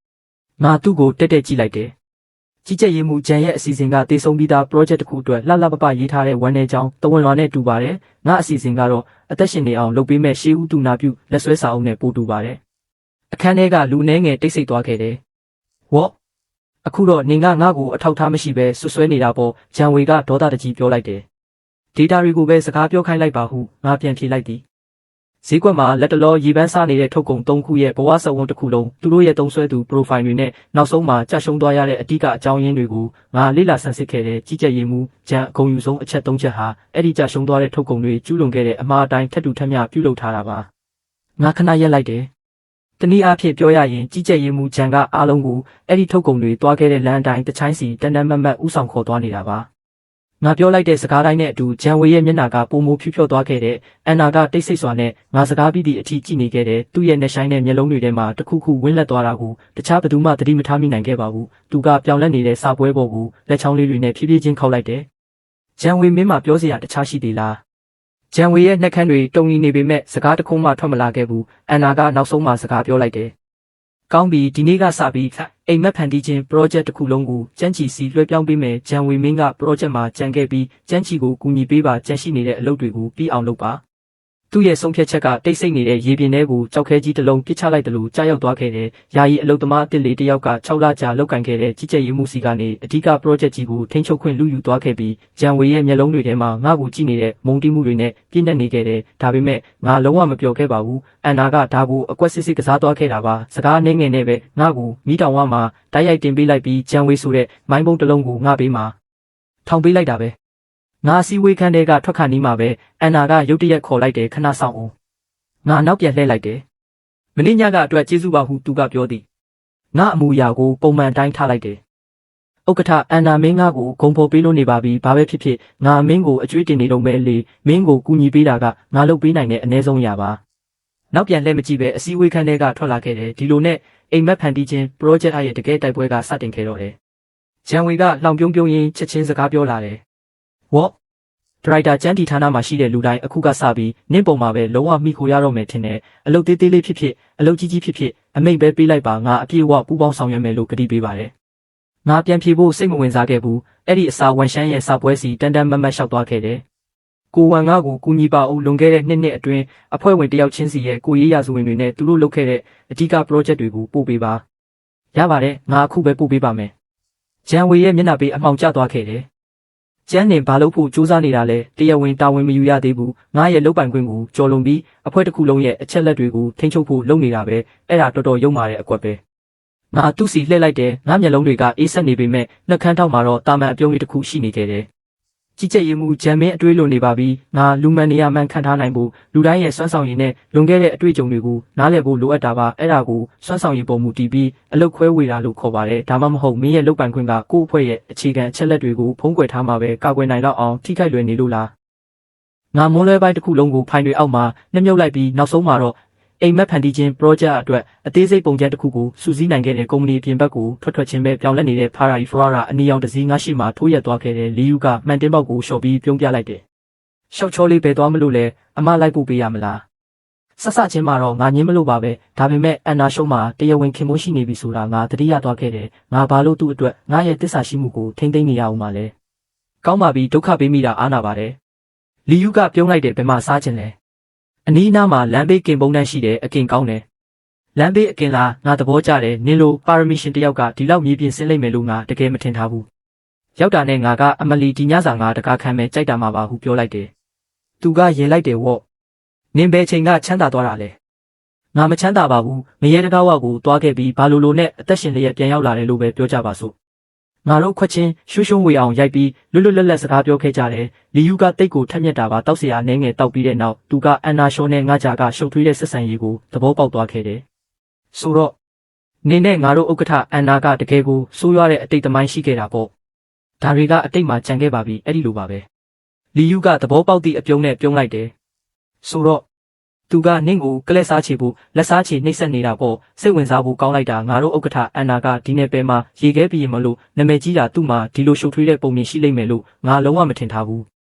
ငါသူ့ကိုတက်ကြည့်လိုက်တယ်။ကြီးကြပ်ရေးမှုဂျန်ရဲ့အစီအစဉ်ကတည်ဆုံပြီးသား project တစ်ခုအတွက်လှလှပပရေးထားတဲ့ဝန်ထဲကြောင်းတဝန်လွာနဲ့တူပါတယ်။ငါအစီအစဉ်ကတော့အသက်ရှင်နေအောင်လုပ်ပေးမဲ့ရှေးဦးတူနာပြုလက်ဆွဲစာအုပ်နဲ့ပို့တူပါတယ်။အခန်းထဲကလူနှဲငယ်တိတ်ဆိတ်သွားခဲ့တယ်။ဝေါ့အခုတော့နင်ကငါ့ကိုအထောက်ထားမရှိပဲဆွဆွဲနေတာပေါ့ဂျန်ဝေကဒေါသတကြီးပြောလိုက်တယ်။ data တွေကိုပဲစကားပြောခိုင်းလိုက်ပါဟုငါပြန်ဖြေလိုက်သည်ဈေးကွက်မှာလက်တလောရေပန်းစားနေတဲ့ထုတ်ကုန်3ခုရဲ့ဘဝစဝန်းတစ်ခုလုံးသူတို့ရဲ့တုံးဆွဲသူ profile တွေနဲ့နောက်ဆုံးမှာကြာရှုံးသွားရတဲ့အဓိကအကြောင်းရင်းတွေကိုငါလေ့လာဆန်းစစ်ခဲ့တဲ့ကြီးကြပ်ရေးမှုဂျန်အကုန်ယူဆုံးအချက်3ချက်ဟာအဲ့ဒီကြာရှုံးသွားတဲ့ထုတ်ကုန်တွေကျူးလွန်ခဲ့တဲ့အမှားအတိုင်းထပ်တူထပ်မျှပြုလုပ်ထားတာပါငါခဏရက်လိုက်တယ်တနည်းအားဖြင့်ပြောရရင်ကြီးကြပ်ရေးမှုဂျန်ကအားလုံးကိုအဲ့ဒီထုတ်ကုန်တွေတွားခဲ့တဲ့လမ်းအတိုင်းတချိုင်းစီတန်တန်မတ်မတ်ဥဆောင်ခေါ်သွားနေတာပါငါပြောလိုက်တဲ့စကားတိုင်းနဲ့အတူဂျန်ဝေရဲ့မျက်နှာကပုံမိုးဖြူဖြော့သွားခဲ့တဲ့အန်နာကတိတ်ဆိတ်စွာနဲ့ငါစကားပြီးသည့်အထိကြည့်နေခဲ့တဲ့သူ့ရဲ့နှဆိုင်တဲ့မျက်လုံးတွေထဲမှာတခုခုဝင်းလက်သွားတာကိုတခြားဘယ်သူမှသတိမထားမိနိုင်ခဲ့ပါဘူးသူကပြောင်းလဲနေတဲ့စာပွဲပေါ်ကိုလက်ချောင်းလေးတွေနဲ့ဖြည်းဖြည်းချင်းခောက်လိုက်တယ်ဂျန်ဝေမင်းမှပြောစရာတခြားရှိသေးလား ဂျန်ဝေရဲ့နှက်ခမ်းတွေတုံရီနေပေမဲ့စကားတခုမှထွက်မလာခဲ့ဘူးအန်နာကနောက်ဆုံးမှစကားပြောလိုက်တယ်ကောင်းပြီဒီနေ့ကစပြီးအိမ်မက်ဖန်တီးခြင်း project တစ်ခုလုံးကိုကျန်းချီစီလွှဲပြောင်းပေးမယ်ဂျန်ဝေမင်းက project မှာကြံခဲ့ပြီးကျန်းချီကိုကူညီပေးပါကြန့်ရှိနေတဲ့အလုပ်တွေကိုပြီးအောင်လုပ်ပါသူ့ရဲ့ဆုံးဖြတ်ချက်ကတိတ်ဆိတ်နေတဲ့ရေပြင်ထဲကိုကြောက်ခဲကြီးတစ်လုံးပစ်ချလိုက်တယ်လို့ကြားရောက်သွားခဲ့တယ်။ယာယီအလုပ်သမားအစ်လေးတစ်ယောက်က6လကြာလုပ်ကင်ခဲ့တဲ့ကြီးကြပ်ရေးမှုစီကနေအဓိက project ကြီးကိုထိန်းချုပ်ခွင့်လူယူသွားခဲ့ပြီးဂျန်ဝေရဲ့မျက်လုံးတွေထဲမှာငါ့ကိုကြည့်နေတဲ့မုံတီးမှုတွေနဲ့ပြင်းထန်နေခဲ့တယ်။ဒါပေမဲ့ငါလုံးဝမပြောခဲ့ပါဘူး။အန်နာကဒါကိုအကွက်စစ်စစ်ကစားသွားခဲ့တာပါ။စကားနှင်းငယ်နဲ့ပဲငါ့ကိုမိတောင်ဝမှာတိုက်ရိုက်တင်ပေးလိုက်ပြီးဂျန်ဝေဆိုတဲ့မိုင်းပုံးတစ်လုံးကိုငါပေးမှာထောင်ပေးလိုက်တာပဲ။ငါစီဝေးခန်းတဲကထွက်ခါနီးမှာပဲအန်နာကရုတ်တရက်ခေါ်လိုက်တယ်ခဏဆောင်အောင်ငါနောက်ပြန်လှည့်လိုက်တယ်မင်းညကအတွက်ကျေးဇူးပါဟုသူကပြောသည်ငါအမူအရာကိုပုံမှန်တိုင်းထားလိုက်တယ်ဥက္ကဋ္ဌအန်နာမင်းငါကိုဂုံဖော်ပေးလို့နေပါပြီဘာပဲဖြစ်ဖြစ်ငါမင်းကိုအကျွေးတင်နေတော့မယ်လေမင်းကိုကူညီပေးတာကငါလုပ်ပေးနိုင်တဲ့အနည်းဆုံးရာပါနောက်ပြန်လှည့်မကြည့်ပဲအစည်းအဝေးခန်းထဲကထွက်လာခဲ့တယ်ဒီလိုနဲ့အိမ်မက်ဖန်တီးခြင်း project ရဲ့တကယ်တိုက်ပွဲကစတင်ခဲ့တော့တယ်ဂျန်ဝေကလောင်ပြုံးပြုံးရင်းချက်ချင်းစကားပြောလာတယ်ဝေါ့ဒရိုက်တာကျန်းတီဌာနမှာရှိတဲ့လူတိုင်းအခုကစပြီးနင့်ပုံမှာပဲလုံးဝမိခိုရတော့မယ်ထင်တယ်အလုပ်သေးသေးလေးဖြစ်ဖြစ်အလုပ်ကြီးကြီးဖြစ်ဖြစ်အမိတ်ပဲပေးလိုက်ပါငါအပြည့်အဝပူးပေါင်းဆောင်ရွက်မယ်လို့ကတိပေးပါတယ်ငါပြန်ဖြေဖို့စိတ်မဝင်စားခဲ့ဘူးအဲ့ဒီအစာဝန်ရှမ်းရဲ့စာပွဲစီတန်တန်မတ်မတ်လျှောက်သွားခဲ့တယ်ကိုဝန်ငါကိုကူညီပါအောင်လွန်ခဲ့တဲ့နှစ်အတွင်းအဖွဲ့ဝင်တယောက်ချင်းစီရဲ့ကိုရေးရာဇဝင်တွေနဲ့သူတို့လုပ်ခဲ့တဲ့အဓိက project တွေကိုပို့ပေးပါရပါတယ်ငါအခုပဲပို့ပေးပါမယ်ဂျန်ဝေရဲ့မျက်နှာပေးအမှောင်ကျသွားခဲ့တယ်ကျန်းနေဘာလို့ဖို့စူးစမ်းနေတာလဲတရားဝင်တာဝန်မယူရသေးဘူးငါရဲ့လုပ်ပိုင်ခွင့်ကိုကြော်လွန်ပြီးအဖွဲ့တစ်ခုလုံးရဲ့အချက်လက်တွေကိုထိန်းချုပ်ဖို့လုပ်နေတာပဲအဲ့ဒါတော်တော်ယုံမာတဲ့အကွက်ပဲငါသူ့စီလှည့်လိုက်တယ်ငါမျက်လုံးတွေကအေးဆက်နေပေမဲ့နှက်ခမ်းထောက်မှာတော့တာမန်အပြုံးလေးတစ်ခုရှိနေခဲ့တယ်ကြီးကြပ်ရေးမှုဂျန်မင်းအတွေးလွန်နေပါပြီငါလူမှန်နေရမှန်ခံထားနိုင်ဖို့လူတိုင်းရဲ့စွမ်းဆောင်ရည်နဲ့လွန်ခဲ့တဲ့အတွေ့အကြုံတွေကိုနားလည်ဖို့လိုအပ်တာပါအဲ့ဒါကိုစွမ်းဆောင်ရည်ပုံမူတည်ပြီးအလုတ်ခွဲဝေတာလို့ခေါ်ပါတယ်ဒါမှမဟုတ်မင်းရဲ့လုပ်ပိုင်ခွင့်ကကိုယ့်အဖွဲ့ရဲ့အခြေခံအချက်လက်တွေကိုဖုံးကွယ်ထားမှာပဲကာကွယ်နိုင်တော့အောင်ထိခိုက်လွယ်နေလို့လားငါမွန်းလွဲပိုင်းတစ်ခုလုံးကိုဖိုင်တွေအောက်မှာနှမြုပ်လိုက်ပြီးနောက်ဆုံးမှာတော့အိမ်မက်ဖန်တီးခြင်း project အတွက်အသေးစိတ်ပုံစံတစ်ခုကိုစုစည်းနိုင်ခဲ့တဲ့ကုမ္ပဏီပြင်ဘက်ကိုထွက်ချင်းပဲပြောင်းလဲနေတဲ့ Ferrari Ferrara အနီရောင်တစ်စီးငါရှိမှထိုးရက်သွားခဲ့တဲ့လီယူကမှန်တင်ပေါက်ကိုလျှော်ပြီးပြုံးပြလိုက်တယ်။ရှော့ချောလေးပဲသွားမလို့လဲအမလိုက်ဖို့ပေးရမလား။ဆက်ချင်းမှာတော့ငါညင်းမလို့ပါပဲဒါပေမဲ့အန်နာရှုံးမှာတရားဝင်ခင်မိုးရှိနေပြီဆိုတာငါတတိယသွားခဲ့တယ်။ငါဘာလို့သူ့အတွက်ငါရဲ့တစ္ဆာရှိမှုကိုထိမ့်သိမ့်နေရအောင်မလဲ။ကောင်းပါပြီဒုက္ခပေးမိတာအားနာပါတယ်။လီယူကပြုံးလိုက်တယ်ဘယ်မှာစားခြင်းလဲ။အနီးနားမှာလမ်းဘေးကင်ပုံးတန်းရှိတယ်အကင်ကောင်းတယ်လမ်းဘေးအကင်လားငါသဘောကျတယ်နင်လိုပါရမီရှင်တယောက်ကဒီလောက်မြေပြင်ဆင်းလိုက်မယ်လို့ငါတကယ်မထင်ထားဘူးရောက်တာနဲ့ငါကအမလီဒီညစာငါတကားခံမယ်ကြိုက်တာမှာပါဟုပြောလိုက်တယ်သူကရင်လိုက်တယ်ဝေါ့နင်ဘယ်ချိန်ကချမ်းသာသွားတာလဲငါမချမ်းသာပါဘူးငရဲတကားဝကိုသွားခဲ့ပြီးဘာလိုနဲ့အသက်ရှင်လျက်ပြန်ရောက်လာတယ်လို့ပဲပြောကြပါစို့ငါတို့ခွက်ချင်းရွှွှွှဝေအောင်ရိုက်ပြီးလွတ်လွတ်လပ်လပ်စကားပြောခဲ့ကြတယ်လီယူကတိတ်ကိုထက်မြက်တာပါတောက်เสียအနေငယ်တောက်ပြီးတဲ့နောက်သူကအန်နာရှောနဲ့ငါကြာကရှုပ်ထွေးတဲ့ဆက်ဆံရေးကိုသဘောပေါက်သွားခဲ့တယ်ဆိုတော့နင်းနဲ့ငါတို့ဥက္ကဋ္ဌအန်နာကတကယ်ကိုဆိုးရွားတဲ့အတိတ်သမိုင်းရှိခဲ့တာပေါ့ဒါတွေကအတိတ်မှာကြံခဲ့ပါပြီအဲ့ဒီလိုပါပဲလီယူကသဘောပေါက်သည့်အပြုံးနဲ့ပြုံးလိုက်တယ်ဆိုတော့သူကနင့်ကိုကလက်စားချေဖို့လက်စားချေနှိပ်စက်နေတာပေါ့စိတ်ဝင်စားဖို့ကောင်းလိုက်တာငါတို့ဥက္ကဋ္ဌအန်နာကဒီနယ်ပယ်မှာရေခဲပြီးရင်မလို့နာမည်ကြီးတာသူ့မှာဒီလိုရှုပ်ထွေးတဲ့ပုံမြင်ရှိလိမ့်မယ်လို့ငါလုံးဝမထင်ထားဘူး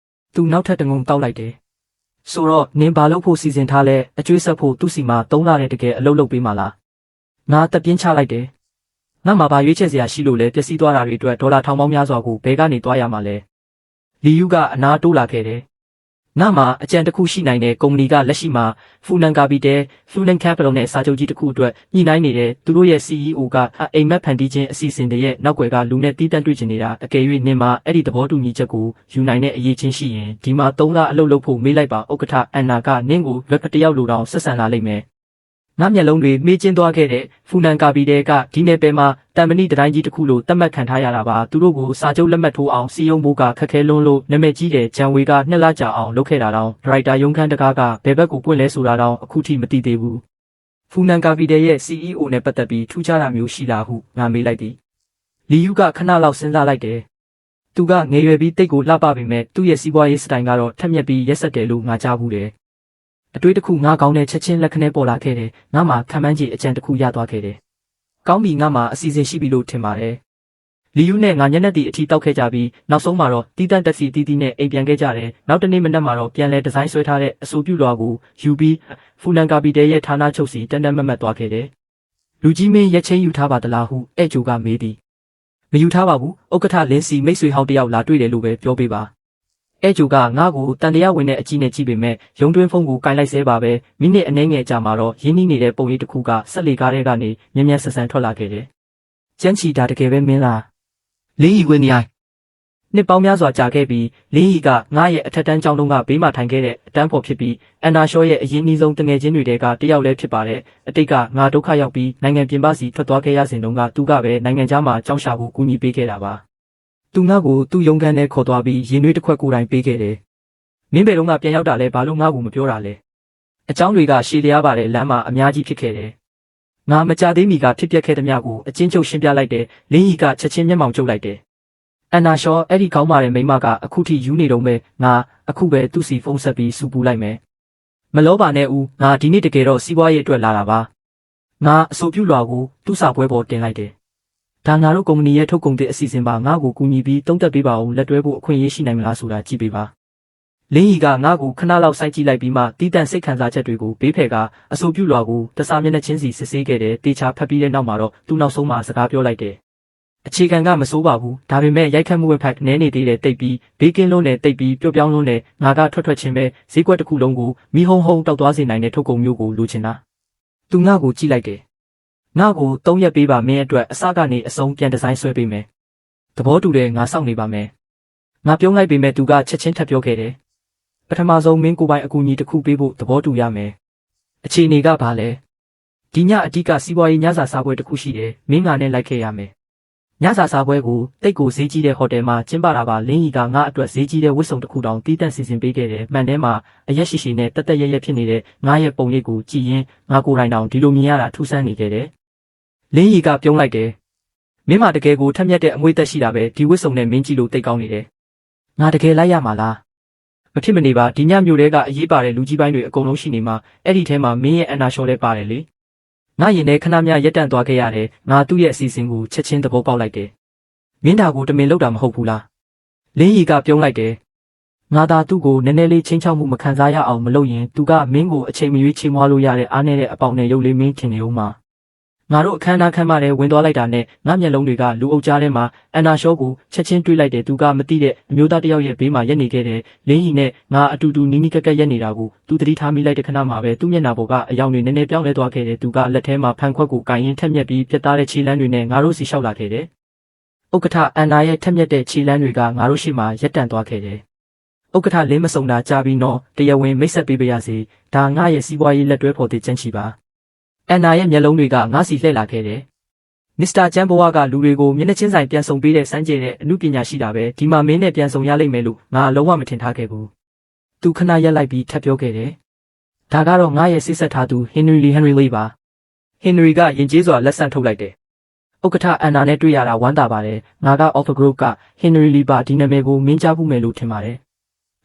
သူနောက်ထပ်တငုံတောက်လိုက်တယ်ဆိုတော့နင်ဘာလို့ဖို့စီစဉ်ထားလဲအကျွေးဆက်ဖို့သူ့စီမှာ3လတဲ့တကယ်အလုပ်လုပ်ပေးမှလားငါတက်ပြင်းချလိုက်တယ်ငါမှာဘာရွေးချက်စရာရှိလို့လဲပျက်စီးသွားတာတွေအတွက်ဒေါ်လာထောင်ပေါင်းများစွာကိုဘယ်ကနေသွားရမှာလဲလီယူကအနာတိုးလာခဲ့တယ်ငါမှာအကြံတစ်ခုရှိနိုင်တဲ့ကုမ္ပဏီကလက်ရှိမှာဖူနန်ကာပီတယ်ဖလူနန်ကက်ပီတယ်နဲ့စာချုပ်ကြီးတစ်ခုအတွက်ညှိနှိုင်းနေတဲ့သူတို့ရဲ့ CEO ကအိမ်မက်ဖန်တီးခြင်းအစီအစဉ်တွေရဲ့နောက်ွယ်ကလူနဲ့တီးတန့်တွေ့ချင်နေတာအကယ်၍နင်မှာအဲ့ဒီသဘောတူညီချက်ကိုယူနိုင်တဲ့အရေးချင်းရှိရင်ဒီမှာ3လအလုပ်လုပ်ဖို့မေးလိုက်ပါဥက္ကဋ္ဌအန်နာကနင့်ကိုလက်ဖက်တယောက်လိုတောင်ဆက်ဆံလာလိမ့်မယ်ငါမျက်လုံးတွေမေးကျင်းသွားခဲ့တဲ့ဖူနန်ကာပီတယ်ကဒီနယ်ပယ်မှာတံမဏိတိုင်းကြီးတစ်ခုလိုတတ်မှတ်ခံထားရတာပါသူတို့ကိုစာချုပ်လက်မှတ်ထိုးအောင်စီယုံဖို့ကခက်ခဲလွန်းလို့နာမည်ကြီးတဲ့ဂျန်ဝေက2လကြာအောင်လုပ်ခဲ့တာတောင်ဒရိုက်တာရုံးခန်းတကားကဘယ်ဘက်ကိုပွင့်လဲဆိုတာတောင်အခုထိမသိသေးဘူးဖူနန်ကာပီတယ်ရဲ့ CEO နဲ့ပတ်သက်ပြီးထူးခြားတာမျိုးရှိလားဟုငါမေးလိုက်သည်လီယူကခဏလောက်စဉ်းစားလိုက်တယ်သူကငယ်ရွယ်ပြီးတိတ်ကိုလှပပေမဲ့သူ့ရဲ့စီးပွားရေးစတိုင်ကတော့ထက်မြက်ပြီးရက်ဆက်တယ်လို့ငါကြားဘူးတယ်အတွေ့တစ်ခုငါကောင်းတဲ့ချက်ချင်းလက်ခနဲ့ပေါ်လာခဲ့တယ်ငါမှခံမှန်းကြည့်အကြံတစ်ခုရသွားခဲ့တယ်ကောင်းပြီငါမှအစီအစဉ်ရှိပြီလို့ထင်ပါတယ် လီယူနဲ့ငါညနေတီအထီတောက်ခဲ့ကြပြီးနောက်ဆုံးမှာတော့တီးတန့်တက်စီတီးတီးနဲ့အိမ်ပြန်ခဲ့ကြတယ်နောက်တနေ့မနက်မှာတော့ပြန်လဲဒီဇိုင်းဆွဲထားတဲ့အဆိုပြုလွှာကိုယူပြီးဖူနန်ကာပီတဲရဲ့ဌာနချုပ်စီတန်တန်မတ်မတ်သွားခဲ့တယ်လူကြီးမင်းရက်ချင်းယူထားပါသလားဟုအဲ့ဂျိုကမေးသည်မယူထားပါဘူးဥက္ကဋ္ဌလင်းစီမိတ်ဆွေဟောင်းတယောက်လာတွေ့တယ်လို့ပဲပြောပေးပါအဲ့ဂျိုကငါ့ကိုတန်တရားဝင်တဲ့အကြီးနဲ့ကြည့်ပေမဲ့ရုံတွင်းဖုန်းကိုကင်လိုက်ဆဲပါပဲမိနစ်အနည်းငယ်ကြာမှာတော့ရင်းနှီးနေတဲ့ပုံရိပ်တစ်ခုကဆက်လေကားထဲကနေမြ мян ဆန်ဆန်ထွက်လာခဲ့တယ်ကျန်းချီတာတကယ်ပဲမင်းလားလင်းဤဝင်နေနှစ်ပေါင်းများစွာကြာခဲ့ပြီးလင်းဤကငါရဲ့အထက်တန်းကျောင်းတုန်းကဘေးမှာထိုင်ခဲ့တဲ့အတန်းဖော်ဖြစ်ပြီးအန်နာရှော့ရဲ့အရင်းနှီးဆုံးတငယ်ချင်းတွေတဲကတယောက်လည်းဖြစ်ပါတယ်အတိတ်ကငါဒုက္ခရောက်ပြီးနိုင်ငံပြင်ပစီထွက်သွားခဲ့ရစဉ်တုန်းကသူကပဲနိုင်ငံခြားမှာကြောင်းရှာဖို့ကူညီပေးခဲ့တာပါသူငါ့ကိုသူ့ရုံးခန်းထဲခေါ်သွားပြီးရင်နှွေးတစ်ခွက်ကိုယ်တိုင်ပေးခဲ့တယ်မင်းဘယ်တော့မှပြန်ရောက်တာလဲဘာလို့ငါ့ကိုမပြောတာလဲအเจ้าတွေကရှည်လျားပါတယ်လမ်းမှာအများကြီးဖြစ်ခဲ့တယ်ငါမကြသေးမီကဖြစ်ပျက်ခဲ့သမျှကိုအချင်းချုပ်ရှင်းပြလိုက်တယ်လင်းဤကချက်ချင်းမျက်မှောင်ကျုပ်လိုက်တယ်အန်နာရှော့အဲ့ဒီကောင်းပါတဲ့မိမကအခုထိယူနေတော့မယ်ငါအခုပဲသူ့စီဖုန်းဆက်ပြီးစူပူလိုက်မယ်မလောပါနဲ့ဦးငါဒီနေ့တကယ်တော့စီးပွားရေးအတွက်လာတာပါငါအဆိုပြုလွှာကိုသူ့စာပွဲပေါ်တင်လိုက်တယ်ဒါငါတို့ကုမ္ပဏီရဲ့ထုတ်ကုန်တဲ့အစီအစဉ်ပါငါ့ကိုကူညီပြီးတုံးသက်ပေးပါဦးလက်တွဲဖို့အခွင့်အရေးရှိနိုင်မလားဆိုတာကြည့်ပေးပါလင်းဤကငါ့ကိုခဏလောက်စိုက်ကြည့်လိုက်ပြီးမှတီးတန့်စိတ်ခံစားချက်တွေကိုဘေးဖယ်ကအဆိုပြုလွှာကိုတစားမျက်နှာချင်းစီစစ်ဆေးခဲ့တယ်တေချာဖတ်ပြီးတဲ့နောက်မှာတော့သူ့နောက်ဆုံးမှစကားပြောလိုက်တယ်အခြေခံကမစိုးပါဘူးဒါပေမဲ့ရိုက်ခတ်မှုဝက်ဖက်နဲနေသေးတယ်တိတ်ပြီးဘေးကင်းလုံးနဲ့တိတ်ပြီးပျော့ပြောင်းလုံးနဲ့ငါကထွက်ချင်းပဲဈေးကွက်တစ်ခုလုံးကိုမီးဟုံးဟုံးတောက်သွားစေနိုင်တဲ့ထုတ်ကုန်မျိုးကိုလိုချင်တာသူငါ့ကိုကြည့်လိုက်တယ်ငါ့ကို3ရက်ပေးပါမင်းအတွက်အစကနေအဆုံးပြန်ဒီဇိုင်းဆွဲပေးမယ်သဘောတူတယ်ငါစောင့်နေပါမယ်ငါပြုံးလိုက်ပေမဲ့သူကချက်ချင်းထပ်ပြောခဲ့တယ်ပထမဆုံးမင်းကိုပိုင်အကူအညီတစ်ခုပေးဖို့သဘောတူရမယ်အခြေအနေကဘာလဲဒီညအဓိကစီးပွားရေးညစာစားပွဲတစ်ခုရှိတယ်မင်းငါနဲ့လိုက်ခဲ့ရမယ်ညစာစားပွဲကိုတိတ်ကိုဈေးကြီးတဲ့ဟိုတယ်မှာကျင်းပတာပါလင်းကြီးကငါအတွက်ဈေးကြီးတဲ့ဝတ်စုံတစ်ခုတောင်တီးတန့်စီစဉ်ပေးခဲ့တယ်မှန်ထဲမှာအရက်ရှိရှိနဲ့တက်တက်ရဲရဲဖြစ်နေတဲ့ငါရဲ့ပုံရိပ်ကိုကြည့်ရင်ငါကိုယ်တိုင်တောင်ဒီလိုမြင်ရတာထူးဆန်းနေခဲ့တယ်လင်းကြီးကပြုံးလိုက်တယ်မင်းမတကယ်ကိုထက်မြက်တဲ့အမွေသက်ရှိတာပဲဒီဝတ်စုံနဲ့မင်းကြည့်လို့တိတ်ကောင်းနေတယ်ငါတကယ်လိုက်ရမှာလားမဖြစ်မနေပါဒီညမျိုးတဲကအရေးပါတဲ့လူကြီးပိုင်းတွေအကုန်လုံးရှိနေမှာအဲ့ဒီထဲမှာမင်းရဲ့အန်နာရှော့လည်းပါတယ်လေငါရင်ထဲခဏမြရက်တန့်သွားခဲ့ရတယ်ငါသူ့ရဲ့အစီအစဉ်ကိုချက်ချင်းသဘောပေါက်လိုက်တယ်မင်းဒါကိုတမင်လောက်တာမဟုတ်ဘူးလားလင်းရီကပြုံးလိုက်တယ်ငါသာသူ့ကိုနည်းနည်းလေးချင်းချောက်မှုမခံစားရအောင်မလုပ်ရင်သူကမင်းကိုအချိန်မရွေးချေမွားလို့ရတဲ့အားနဲ့တဲ့အပေါင်နဲ့ရုပ်လေးမင်းထင်နေဦးမှာငါတို့အခမ်းအနားခမ်းမထဲဝင်သွားလိုက်တာနဲ့ငါမျက်လုံးတွေကလူအုပ်ကြားထဲမှာအန်နာရှော့ကိုချက်ချင်းတွေးလိုက်တယ်သူကမသိတဲ့အမျိုးသားတစ်ယောက်ရဲ့ဘေးမှာရက်နေခဲ့တယ်လင်းရီနဲ့ငါအတူတူနီးနီးကက်ကက်ရက်နေတာကိုသူသတိထားမိလိုက်တဲ့ခဏမှာပဲသူ့မျက်နှာပေါ်ကအယောင်တွေနည်းနည်းပြောင်းလဲသွားခဲ့တယ်သူကလက်ထဲမှာဖန်ခွက်ကိုကင်ရင်ထက်မြက်ပြီးပြတ်သားတဲ့ခြေလမ်းတွေနဲ့ငါတို့စီလျှောက်လာခဲ့တယ်ဥက္ကဋ္ဌအန်နာရဲ့ထက်မြက်တဲ့ခြေလမ်းတွေကငါတို့ရှိမှရက်တန့်သွားခဲ့တယ်ဥက္ကဋ္ဌလင်းမစုံတာကြားပြီးတော့တရားဝင်မိတ်ဆက်ပေးပါရစေဒါငါရဲ့စီးပွားရေးလက်တွဲဖော်တဲ့ကျန်းချီပါအန်နာရဲ့မျက်လုံးတွေကငါစီလှည့်လာခဲ့တယ်မစ္စတာကျန်းဘဝကလူတွေကိုမျက်နှာချင်းဆိုင်ပြန်ဆောင်ပေးတဲ့စမ်းကြဲတဲ့အမှုပညာရှိတာပဲဒီမှာမင်းနဲ့ပြန်ဆောင်ရလိမ့်မယ်လို့ငါလုံးဝမထင်ထားခဲ့ဘူးသူခဏရက်လိုက်ပြီးထပ်ပြောခဲ့တယ်ဒါကတော့ငါရဲ့စိတ်ဆက်ထားသူဟင်နရီလေးပါဟင်နရီကယဉ်ကျေးစွာလက်ဆန့်ထုတ်လိုက်တယ်ဥက္ကဋ္ဌအန်နာနဲ့တွေ့ရတာဝမ်းသာပါတယ်ငါက Alpha Group ကဟင်နရီလီပါဒီနာမည်ကိုမင်းကြားဖို့မယ်လို့ထင်ပါတယ်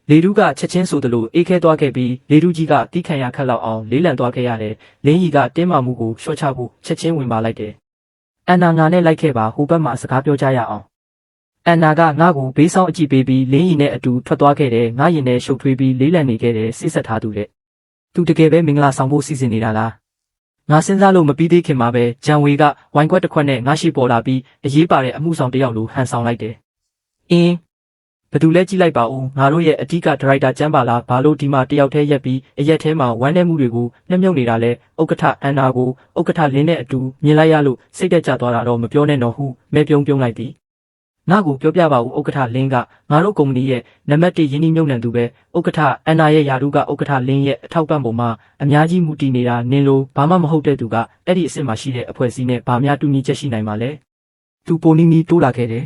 လေတူးကချက်ချင်းဆိုသလိုအေးခဲသွားခဲ့ပြီးလေတူးကြီးကတီးခံရခက်လောက်အောင်လေးလံသွားခဲ့ရတယ်လင်းကြီးကတင်းမာမှုကိုလျှော့ချဖို့ချက်ချင်းဝင်ပါလိုက်တယ်အန်နာငါနဲ့လိုက်ခဲ့ပါဟိုဘက်မှာစကားပြောကြရအောင်အန်နာကငါ့ကိုဘေးဆောင်အကြည့်ပေးပြီးလင်းကြီးနဲ့အတူထွက်သွားခဲ့တယ်ငါရင်နဲ့ရှုပ်ထွေးပြီးလေးလံနေခဲ့တယ်စိတ်ဆက်ထားသူတဲ့သူတကယ်ပဲမင်္ဂလာဆောင်ဖို့စီစဉ်နေတာလားငါစဉ်းစားလို့မပြီးသေးခင်မှာပဲဂျန်ဝေကဝိုင်းခွက်တစ်ခွက်နဲ့ငါရှိပေါ်လာပြီးအရေးပါတဲ့အမှုဆောင်တစ်ယောက်လိုဟန်ဆောင်လိုက်တယ်ဘယ်သူလဲကြည့်လိုက်ပါဦးငါတို့ရဲ့အဓိကဒါရိုက်တာကျမ်းပါလားဘာလို့ဒီမှာတယောက်တည်းရက်ပြီးအရက်ထဲမှာဝမ်းနည်းမှုတွေကိုနှမြုပ်နေတာလဲဥက္ကဋ္ဌအန်နာကိုဥက္ကဋ္ဌလင်းနဲ့အတူမြင်လိုက်ရလို့စိတ်တက်ကြသွားတာတော့မပြောနဲ့တော့ဟုမဲပြုံးလိုက်သည်ငါ့ကိုပြောပြပါဦးဥက္ကဋ္ဌလင်းကငါတို့ကုမ္ပဏီရဲ့နံပါတ်1ရင်းနှီးမြှုပ်နှံသူပဲဥက္ကဋ္ဌအန်နာရဲ့ယာတုကဥက္ကဋ္ဌလင်းရဲ့အထောက်ပံ့ပုံမှာအများကြီးမူတည်နေတာနင်းလို့ဘာမှမဟုတ်တဲ့သူကအဲ့ဒီအစ်စ်မှာရှိတဲ့အဖွဲ့အစည်းနဲ့ဘာများတူညီချက်ရှိနိုင်မှာလဲသူပိုနီးနီးတိုးလာခဲ့တယ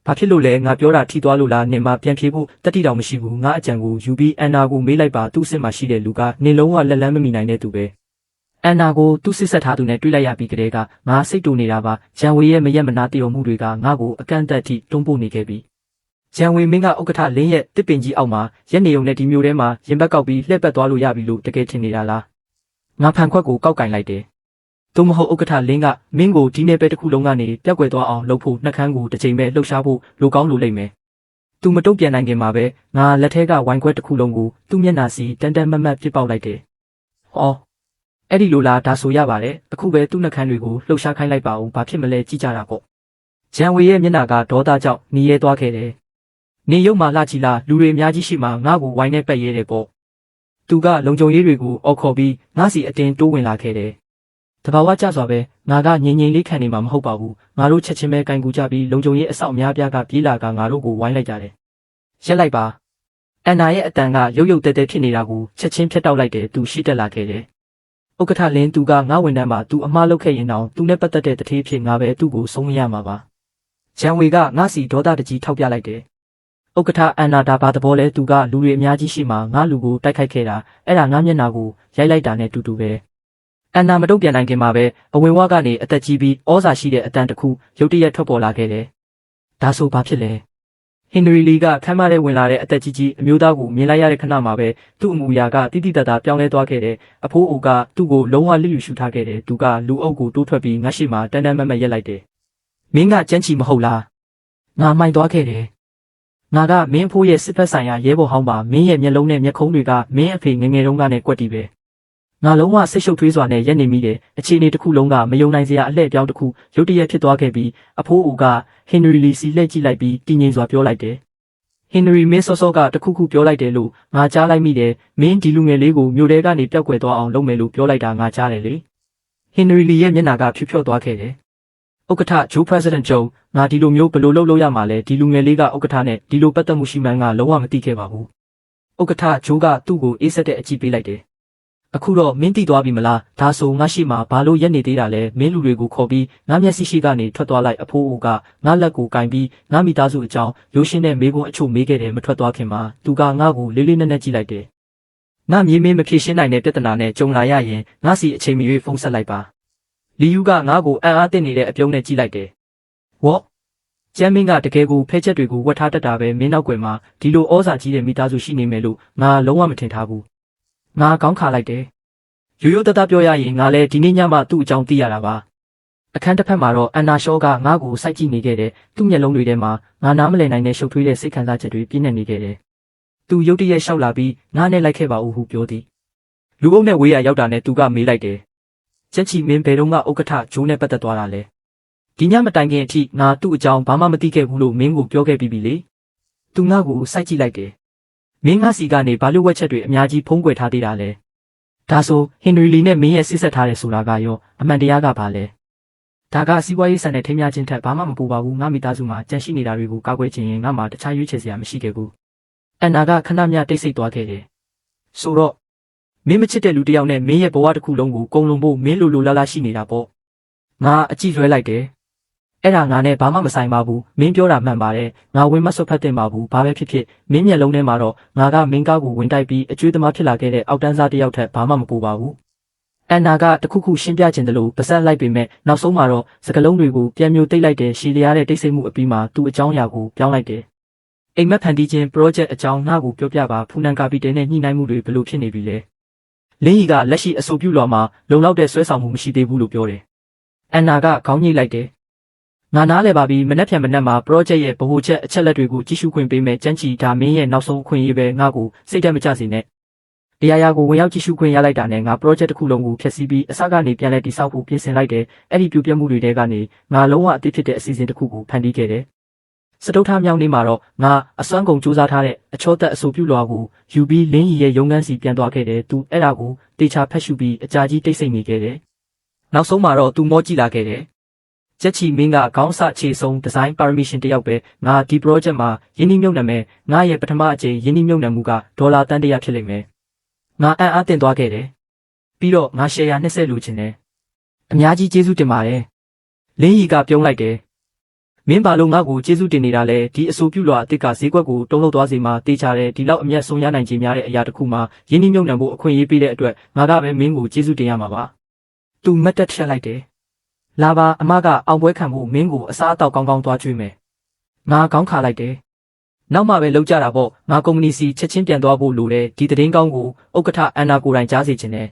်ဘာဖြစ်လို့လဲငါပြောတာထိသွားလို့လားနင်မပြန်ဖြေဖို့တတိတောင်မရှိဘူးငါအကြံကိုယူပြီးအန်နာကိုမေးလိုက်ပါသူ့အစ်စ်မှာရှိတဲ့လူကနင်လုံးဝလက်လန်းမမီနိုင်တဲ့သူပဲအန်နာကိုသူ့စစ်ဆက်ထားသူနဲ့တွေ့လိုက်ရပြီးကတည်းကငါစိတ်တူနေတာပါဂျန်ဝေရဲ့မရက်မနာတည်တော်မှုတွေကငါ့ကိုအကန့်အသတ်ထိတွန်းပို့နေခဲ့ပြီဂျန်ဝေမင်းကဥက္ကဋ္ဌလင်းရဲ့တစ်ပင်ကြီးအောက်မှာရက်နေုံနဲ့ဒီမျိုးထဲမှာရင်ဘတ်ကောက်ပြီးလှည့်ပတ်သွားလို့ရပြီလို့တကယ်ထင်နေတာလားငါဖန်ခွက်ကိုကောက်ကင်လိုက်တယ် သို့မဟုတ်ဥက္ကဋ္ဌလင်းကမင်းကိုဒီနေ့ပဲတစ်ခုလုံးကနေပြက်ကွယ်သွားအောင်လုပ်ဖို့နှက်ခမ်းကိုတစ်ချိန်ပဲလှုပ်ရှားဖို့လိုကောင်းလိုလိမ့်မယ်သူမတုံ့ပြန်နိုင်ခင်မှာပဲငါလက်ထဲကဝိုင်းခွက်တစ်ခုလုံးကိုသူ့မျက်နှာစီတန်တန်မတ်မတ်ပြစ်ပေါက်လိုက်တယ်ဟောအဲ့ဒီလိုလားဒါဆိုရပါတယ်အခုပဲသူ့နှက်ခမ်းတွေကိုလှုပ်ရှားခိုင်းလိုက်ပါဦးဘာဖြစ်မလဲကြည့်ကြတာပေါ့ဂျန်ဝေရဲ့မျက်နှာကဒေါသကြောင့်หนีရဲသွားခဲ့တယ်နေရုံမှာလှချီလာလူတွေအများကြီးရှိမှငါ့ကိုဝိုင်းနဲ့ပက်ရဲတယ်ပေါ့သူကလုံခြုံရေးတွေကိုအော်ခေါ်ပြီးငါ့စီအတင်းတိုးဝင်လာခဲ့တယ်တဘာဝကျစွာပဲငါကငြိမ်ငြိမ်လေးခံနေမှာမဟုတ်ပါဘူးငါတို့ချက်ချင်းပဲကင်ကူကြပြီးလုံခြုံရေးအဆောက်အများပြားကပြေးလာကငါတို့ကိုဝိုင်းလိုက်ကြတယ်ရက်လိုက်ပါအန်နာရဲ့အတန်ကရုပ်ရုပ်တဲတဲဖြစ်နေတာကိုချက်ချင်းဖြတ်တောက်လိုက်တယ်သူရှိတက်လာခဲ့တယ်ဥက္ကဋ္ဌလင်းသူကငါဝန်ထမ်းမှာသူအမှားလုပ်ခဲ့ရင်တောင်သူနဲ့ပတ်သက်တဲ့တထေးဖြစ်ငါပဲသူ့ကိုဆုံးမရမှာပါဂျန်ဝေကငါစီဒေါသတကြီးထောက်ပြလိုက်တယ်ဥက္ကဋ္ဌအန်နာဒါဘာသဘောလဲသူကလူတွေအများကြီးရှိမှငါလူကိုတိုက်ခိုက်ခဲ့တာအဲ့ဒါငါမျက်နှာကိုရိုက်လိုက်တာနဲ့တူတူပဲအန်နာမတုံ့ပြန်နိုင်ခင်မှာပဲအဝင်ဝါကနေအသက်ကြီးပြီးဩဇာရှိတဲ့အတန်တစ်ခုရုတ်တရက်ထွက်ပေါ်လာခဲ့တယ်ဒါဆိုဘာဖြစ်လဲဟင်နရီလီကခမ်းမထဲဝင်လာတဲ့အသက်ကြီးအမျိုးသားကိုမြင်လိုက်ရတဲ့ခဏမှာပဲသူ့အမူအရာကတိတိတတ်တာပြောင်းလဲသွားခဲ့တယ်အဖိုးအိုကသူ့ကိုလုံးဝလျစ်လျူရှုထားခဲ့တယ်သူကလူအုပ်ကိုတိုးထွက်ပြီးငါရှိမှတန်တန်မတ်မတ်ရက်လိုက်တယ်မင်းကကြမ်းချီမဟုတ်လားငါမှိုင်သွားခဲ့တယ်ငါကမင်းအဖိုးရဲ့စစ်ဖက်ဆိုင်ရာရဲဘော်ဟောင်းပါမင်းရဲ့မျက်လုံးနဲ့မျက်ခုံးတွေကမင်းအဖေငငယ်တုန်းကနဲ့ကွက်တီပဲငါလုံးဝစိတ်ရှုပ်ထွေးစွာနဲ့ရက်နေမိတယ်အခြေအနေတစ်ခုလုံးကမယုံနိုင်စရာအလှည့်ပြောင်းတစ်ခုရုတ်တရက်ဖြစ်သွားခဲ့ပြီးအဖိုးအိုကဟင်နရီလီစီလှည့်ကြည့်လိုက်ပြီးတည်ငြိမ်စွာပြောလိုက်တယ်ဟင်နရီမင်းစောစောကတခုခုပြောလိုက်တယ်လို့ငါကြားလိုက်မိတယ်မင်းဒီလူငယ်လေးကိုမြို့ထဲကနေပျောက်ကွယ်သွားအောင်လုပ်မယ်လို့ပြောလိုက်တာငါကြားတယ်လေဟင်နရီလီရဲ့မျက်နှာကဖြူဖြော့သွားခဲ့တယ်ဥက္ကဋ္ဌဂျိုး President ဂျုံငါဒီလိုမျိုးဘယ်လိုလုပ်ရမှာလဲဒီလူငယ်လေးကဥက္ကဋ္ဌနဲ့ဒီလိုပတ်သက်မှုရှိမှန်းကလုံးဝမသိခဲ့ပါဘူးဥက္ကဋ္ဌဂျိုးကသူ့ကိုအေးဆက်တဲ့အကြည့်ပေးလိုက်တယ်အခုတော့မင်းသိသွားပြီမလားဒါဆိုငါရှိမှာဘာလို့ရက်နေသေးတာလဲမင်းလူတွေကိုခေါ်ပြီးငါမျက်စိရှိကနေထွက်သွားလိုက်အဖိုးအိုကငါလက်ကိုကင်ပြီးငါမိသားစုအကြောင်းရိုးရှင်းတဲ့မေးခွန်းအချို့မေးခဲ့တယ်မထွက်သွားခင်မှာသူကငါ့ကိုလေးလေးနက်နက်ကြည့်လိုက်တယ်ငါမြေမင်းမဖြေရှင်းနိုင်တဲ့ပြဿနာနဲ့ကြုံလာရရင်ငါစီအချိန်မရွေးဖုန်းဆက်လိုက်ပါလီယူကငါ့ကိုအံ့အားသင့်နေတဲ့အပြုံးနဲ့ကြည့်လိုက်တယ်ဝေါ့ကျမ်းမင်းကတကယ်ကိုဖဲချက်တွေကိုဝတ်ထားတတ်တာပဲမင်းနောက်ွယ်မှာဒီလိုဩဇာကြီးတဲ့မိသားစုရှိနေမယ်လို့ငါလုံးဝမထင်ထားဘူးငါကောင်းခါလိုက်တယ်ရိုးရိုးသားသားပြောရရင်ငါလည်းဒီနေ့ညမှသူ့အကြောင်းသိရတာပါအခန်းတစ်ဖက်မှာတော့အန်နာရှောကငါ့ကိုစိုက်ကြည့်နေခဲ့တယ်သူ့မျက်လုံးတွေထဲမှာငါနားမလည်နိုင်တဲ့ရှုပ်ထွေးတဲ့စိတ်ခံစားချက်တွေပြည့်နေခဲ့တယ်သူရုတ်တရက်လျှောက်လာပြီးငါနဲ့လိုက်ခဲ့ပါဦးဟုပြောသည်လူအုပ်နဲ့ဝေးရရောက်တာနဲ့သူကမေးလိုက်တယ်ကျက်ချီမင်းဘယ်တော့မှဥက္ကဋ္ဌဂျိုးနဲ့ပတ်သက်သွားတာလဲဒီညမတိုင်ခင်အထိငါသူ့အကြောင်းဘာမှမသိခဲ့ဘူးလို့မင်းကိုပြောခဲ့ပြီးပြီလေသူငါ့ကိုစိုက်ကြည့်လိုက်တယ်မင်းငါစီကနေဘာလို့ဝက်ချက်တွေအများကြီးဖုံးကွယ်ထားသေးတာလဲဒါဆိုဟင်နရီလီနဲ့မင်းရဲ့ဆစ်ဆက်ထားတယ်ဆိုတာကရောအမှန်တရားကဘာလဲဒါကစီးပွားရေးဆန်တဲ့ထိမ်းများခြင်းထက်ဘာမှမပူပါဘူးငါမိသားစုမှာကြန့်ရှိနေတာတွေကိုကာကွယ်ချင်ရင်ငါမှတခြားရွေးချယ်စရာမရှိခဲ့ဘူးအန်နာကခဏမျှတိတ်ဆိတ်သွားခဲ့တယ်ဆိုတော့မင်းမချစ်တဲ့လူတစ်ယောက်နဲ့မင်းရဲ့ဘဝတစ်ခုလုံးကိုကုံလုံးဖို့မင်းလိုလားရှိနေတာပေါ့ငါအကြည့်လွှဲလိုက်တယ်အဲ့ဒါငါနဲ့ဘာမှမဆိုင်ပါဘူးမင်းပြောတာမှန်ပါတယ်ငါဝင်မဆွတ်ဖက်တင်ပါဘူးဘာပဲဖြစ်ဖြစ်မင်းမျက်လုံးထဲမှာတော့ငါကမင်းကားကိုဝင်တိုက်ပြီးအကျွေးသမားဖြစ်လာခဲ့တဲ့အောက်တန်းစားတစ်ယောက်ထက်ဘာမှမပူပါဘူးအန်နာကတခုခုရှင်းပြခြင်းတလို့ပါဆက်လိုက်ပေမဲ့နောက်ဆုံးမှာတော့စကလုံးတွေကိုပြန်မျိုးတိတ်လိုက်တဲ့ရှည်လျားတဲ့တိတ်ဆိတ်မှုအပြီးမှာသူ့အကြောင်းအရာကိုပြောင်းလိုက်တယ်အိမ်မက်ဖန်တီးခြင်း project အကြောင်းငါ့ကိုပြောပြပါဖူနန်ကာပီတယ်နဲ့ညှိနှိုင်းမှုတွေဘယ်လိုဖြစ်နေပြီလဲလင်းကြီးကလက်ရှိအဆိုပြုလွှာမှာလုံလောက်တဲ့ဆွဲဆောင်မှုမရှိသေးဘူးလို့ပြောတယ်အန်နာကခေါင်းညှိလိုက်တယ်ငါနားလဲပါပြီမနေ့ပြန်မနေ့မှာ project ရဲ့ဗဟိုချက်အချက်လက်တွေကိုကြည့်ရှုခွင့်ပေးမယ်ကြမ်းချီဒါမင်းရဲ့နောက်ဆုံးအခွင့်အရေးပဲငါ့ကိုစိတ်ဓာတ်မကျစေနဲ့တရားရာကိုဝင်ရောက်ကြည့်ရှုခွင့်ရလိုက်တာနဲ့ငါ project တစ်ခုလုံးကိုဖျက်ဆီးပြီးအစကနေပြန်လဲတိစောက်ဖို့ပြင်ဆင်လိုက်တယ်အဲ့ဒီပြိုပြက်မှုတွေတဲကနေငါလုံးဝအသစ်ဖြစ်တဲ့အစီအစဉ်တစ်ခုကိုဖန်တီးခဲ့တယ်စတုထမြောင်းနေမှာတော့ငါအစွမ်းကုန်စူးစမ်းထားတဲ့အချောသက်အဆိုပြုလွှာကိုယူပြီးလင်းကြီးရဲ့ရုံးခန်းစီပြန်သွားခဲ့တယ်သူအဲ့ဒါကိုတေချာဖက်ရှုပြီးအကြာကြီးတိတ်ဆိတ်နေခဲ့တယ်နောက်ဆုံးမှာတော့သူမောကြည့်လာခဲ့တယ်ကျက်ချီမင်းကခေါင်းစအခြေဆုံးဒီဇိုင်းပါရမီရှင်တယောက်ပဲငါဒီ project မှာယင်းနှိမ့်မြုပ်နှံမယ်ငါရဲ့ပထမအကြိမ်ယင်းနှိမ့်မြုပ်နှံမှုကဒေါ်လာတန်100ဖြစ်လိမ့်မယ်ငါအံ့အားသင့်သွားခဲ့တယ်ပြီးတော့ငါ share 20လိုချင်တယ်အများကြီးကျေးဇူးတင်ပါတယ်လင်းကြီးကပြုံးလိုက်တယ်မင်းဘာလို့ငါ့ကိုကျေးဇူးတင်နေတာလဲဒီအဆိုပြုလွှာအစ်စ်ကဈေးကွက်ကိုတုံးလောက်သွားစေမှာတေးချတယ်ဒီလောက်အမျက်ဆုံးရနိုင်ခြင်းများတဲ့အရာတစ်ခုမှာယင်းနှိမ့်မြုပ်နှံဖို့အခွင့်အရေးပေးတဲ့အတွက်ငါကပဲမင်းကိုကျေးဇူးတင်ရမှာပါသူမတ်တက်ထက်လိုက်တယ်လာပါအမကအောင်ပွဲခံဖို့မင်းကိုအစားအသောက်ကောင်းကောင်းသွားကျွေးမယ်ငါခေါင်းခါလိုက်တယ်နောက်မှပဲလောက်ကြတာပေါ့ငါကုမ္ပဏီစီချက်ချင်းပြန်သွားဖို့လိုတယ်ဒီသတင်းကောင်းကိုဥက္ကဋ္ဌအန်နာကိုယ်တိုင်ကြားစေချင်တယ်